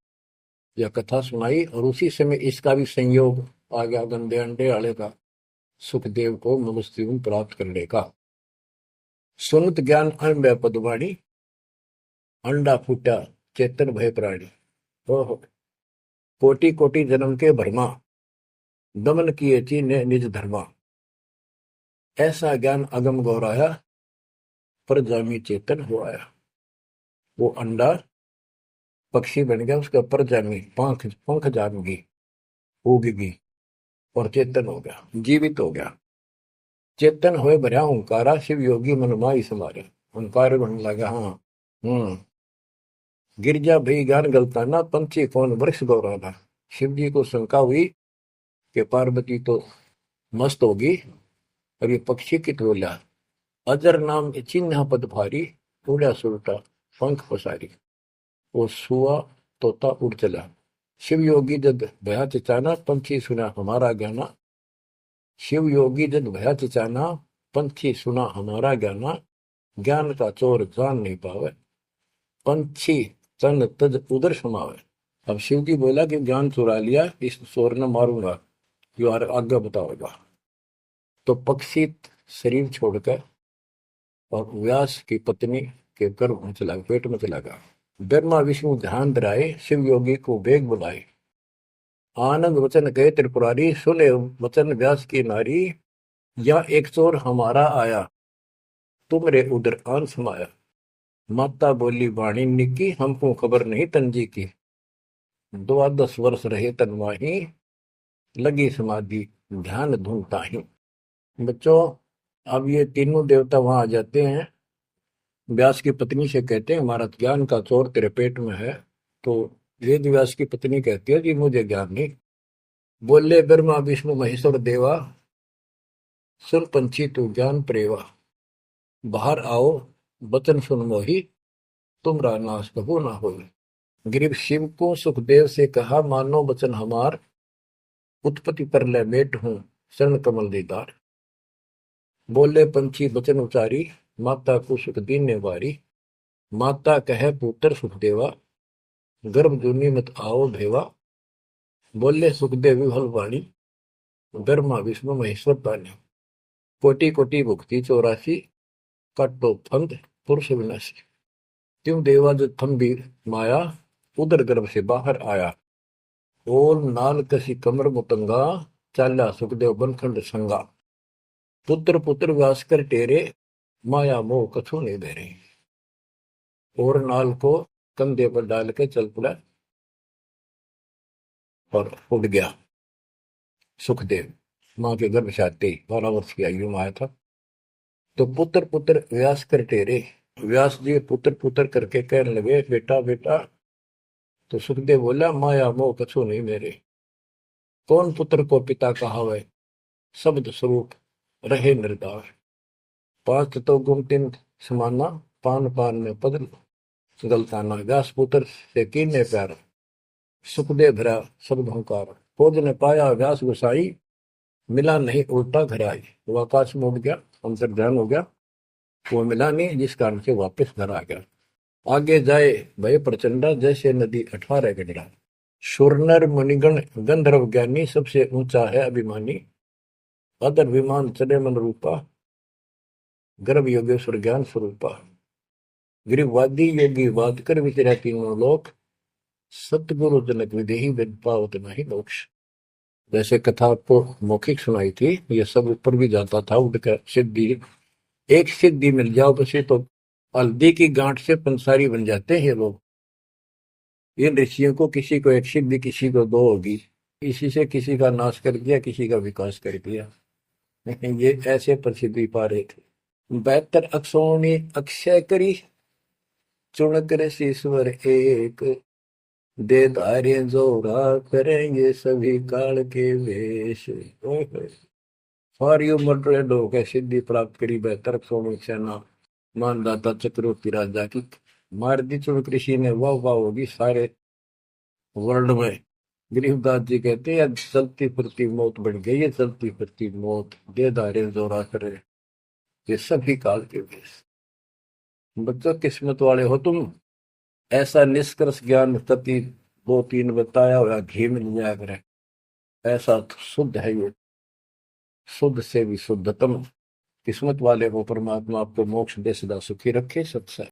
Speaker 1: यह कथा सुनाई, और उसी समय इसका भी संयोग आ गया, गंदे अंडे वाले का, सुखदेव को मनुष्य प्राप्त करने का। सुनत ज्ञान अन पदवाणी, अंडा फूटा चेतन भय प्राणी। ओहो, कोटि कोटि जन्म के भरमा, दमन किए थी ने निज धर्मा, ऐसा ज्ञान अगम गौराया, पर जामी चेतन हो आया। वो अंडा पक्षी बन गया, उसके ऊपर जामी पंख पंख जामगी, उगगी, और चेतन हो गया, जीवित हो गया। चेतन होए भरा ओंकारा, शिव योगी मन माई समारे। ओंकार बनने लगा। हाँ। गिरजा भई ज्ञान गलताना, पंछी कौन वृक्ष गौराना। शिव जी को शंका हुई कि पार्वती तो मस्त होगी, और ये पक्षी कित बोला, अजर नाम चिन्ह पद भारी, उड़ा सुलटा पंख पसारी। वो सुआ तोता उड़ चला। शिव योगी जद भया चिचाना, पंछी सुना हमारा ज्ञाना। शिव योगी जद भया चिचाना, पंछी सुना हमारा ज्ञाना। ज्ञान का चोर जान नहीं पावे, पंछी तन तज उदर समावे। अब शिव जी बोला कि ज्ञान चुरा लिया, इस चोर ने मारूंगा, जो आज्ञा बताओगा। तो पक्षी शरीर छोड़कर और व्यास की पत्नी के गर्भ में चला, पेट में चला गया। ब्रह्मा विष्णु ध्यान धराए, शिव योगी को बेग बुलाए। आनंद वचन कहे त्रिपुरारी, सुने वचन व्यास की नारी। या एक चोर हमारा आया, तुमरे उदर आन समाया। माता बोली वाणी निकी, हमको खबर नहीं तंजी की। 12 वर्ष रहे तनवाही, लगी समाधि ध्यान धुनता ही। बच्चों, अब ये तीनों देवता वहां आ जाते हैं, व्यास की पत्नी से कहते हैं हमारा ज्ञान का चोर तेरे पेट में है। तो वेद व्यास की पत्नी कहती है कि मुझे ज्ञान नहीं। बोले ब्रह्मा विष्णु महेश्वर देवा, सुन पंछी तू ज्ञान प्रेवा। बाहर आओ वचन सुन मोही, तुमरा नाश कबू ना हो। गिरीव शिव को सुखदेव से कहा, मानो वचन हमार, उत्पत्ति पर ले मेट हूं शरण कमल दीदार। बोले पंछी वचन उचारी, माता को सुख दीने वारी। माता कहे पुत्र सुखदेवा, गर्भ जूनी मत आओ भेवा। बोले सुखदेव विभल वाणी, ब्रह्मा विष्णु महेश्वर तान्य। कोटि कोटि भुक्ति 84, काटो फंद पुरुष विनाशी। त्यों देवा जो थम्बीर माया, उदर गर्भ से बाहर आया। ओल नाल कसी कमर मुतंगा, चाला सुखदेव बनखंड संगा। पुत्र पुत्र व्यास कर टेरे, माया मोह कछु नहीं दे रही। और नाल को कंधे पर डाल के चल पड़ा और उड़ गया सुखदेव। मां के गर्भ से आते ही 12 वर्ष की आयु में आया था। तो पुत्र पुत्र व्यास कर टेरे, व्यास जी पुत्र पुत्र करके कहने लगे बेटा बेटा। तो सुखदेव बोला माया मोह कछु नहीं मेरे। कौन पुत्र को पिता कहावे, शब्द स्वरूप रहे निर्दार। 5 तो गुम 3 समाना, पान पान में पद गलताना। व्यास पुत्र से कीने प्यार, सुखदेव भरा शब्द हंकार। खोज ने पाया व्यास गोसाई, मिला नहीं उल्टा घर आई। वो आकाश में उड़ गया, अंतर ध्यान हो गया, वो मिला नहीं, जिस कारण से वापस घर आ गया। आगे जाए भय प्रचंडा, जैसे नदी 18 गंडा। सुरनर मुनिगण गंधर्व ज्ञानी, सबसे ऊंचा है अभिमानी। अदर विमान चले मन रूपा, गर्भ योगेश्वर ज्ञान स्वरूपा। गिरिवादी योगी वाद कर विचरा तीनों लोक, सतगुरु जनक विदेही विद पावत नहीं मोक्ष। जैसे कथा आपको मौखिक सुनाई थी, ये सब ऊपर भी जाता था उड़कर। सिद्धि, एक सिद्धि मिल जाओ बसे तो हल्दी की गांठ से पंसारी बन जाते हैं ये लोग। इन ऋषियों को किसी को एक सिद्धि किसी को दो होगी, इसी से किसी का नाश कर दिया किसी का विकास कर दिया। लेकिन ये ऐसे प्रसिद्धि पा रहे थे। 72 अक्षोणी अक्षय करी, चुन कर ईश्वर एक, दे धार्य जोड़ा करेंगे सभी काल के वेश। सारी उम्र ट्रेंड हो गए, सिद्धि प्राप्त करी 72 अक्षोणी सेना, मानदाता चक्रवर्ती राजा की मार दी चुन कृषि ने, वाह वाह होगी सारे वर्ल्ड में। गरीबदास जी कहते हैं चलती फिरती मौत बन गई है, चलती फिरती मौत, दे धारे जोरा करे ये सभी काल के वेश। बच्चों किस्मत वाले हो तुम, ऐसा निष्कर्ष ज्ञान तति 2-3 बताया हुआ घी मिल जाया करे, ऐसा तो शुद्ध है ये, शुद्ध से भी शुद्धतम। किस्मत वाले हो, परमात्मा आपको मोक्ष दे, सदा सुखी रखे। सत्संग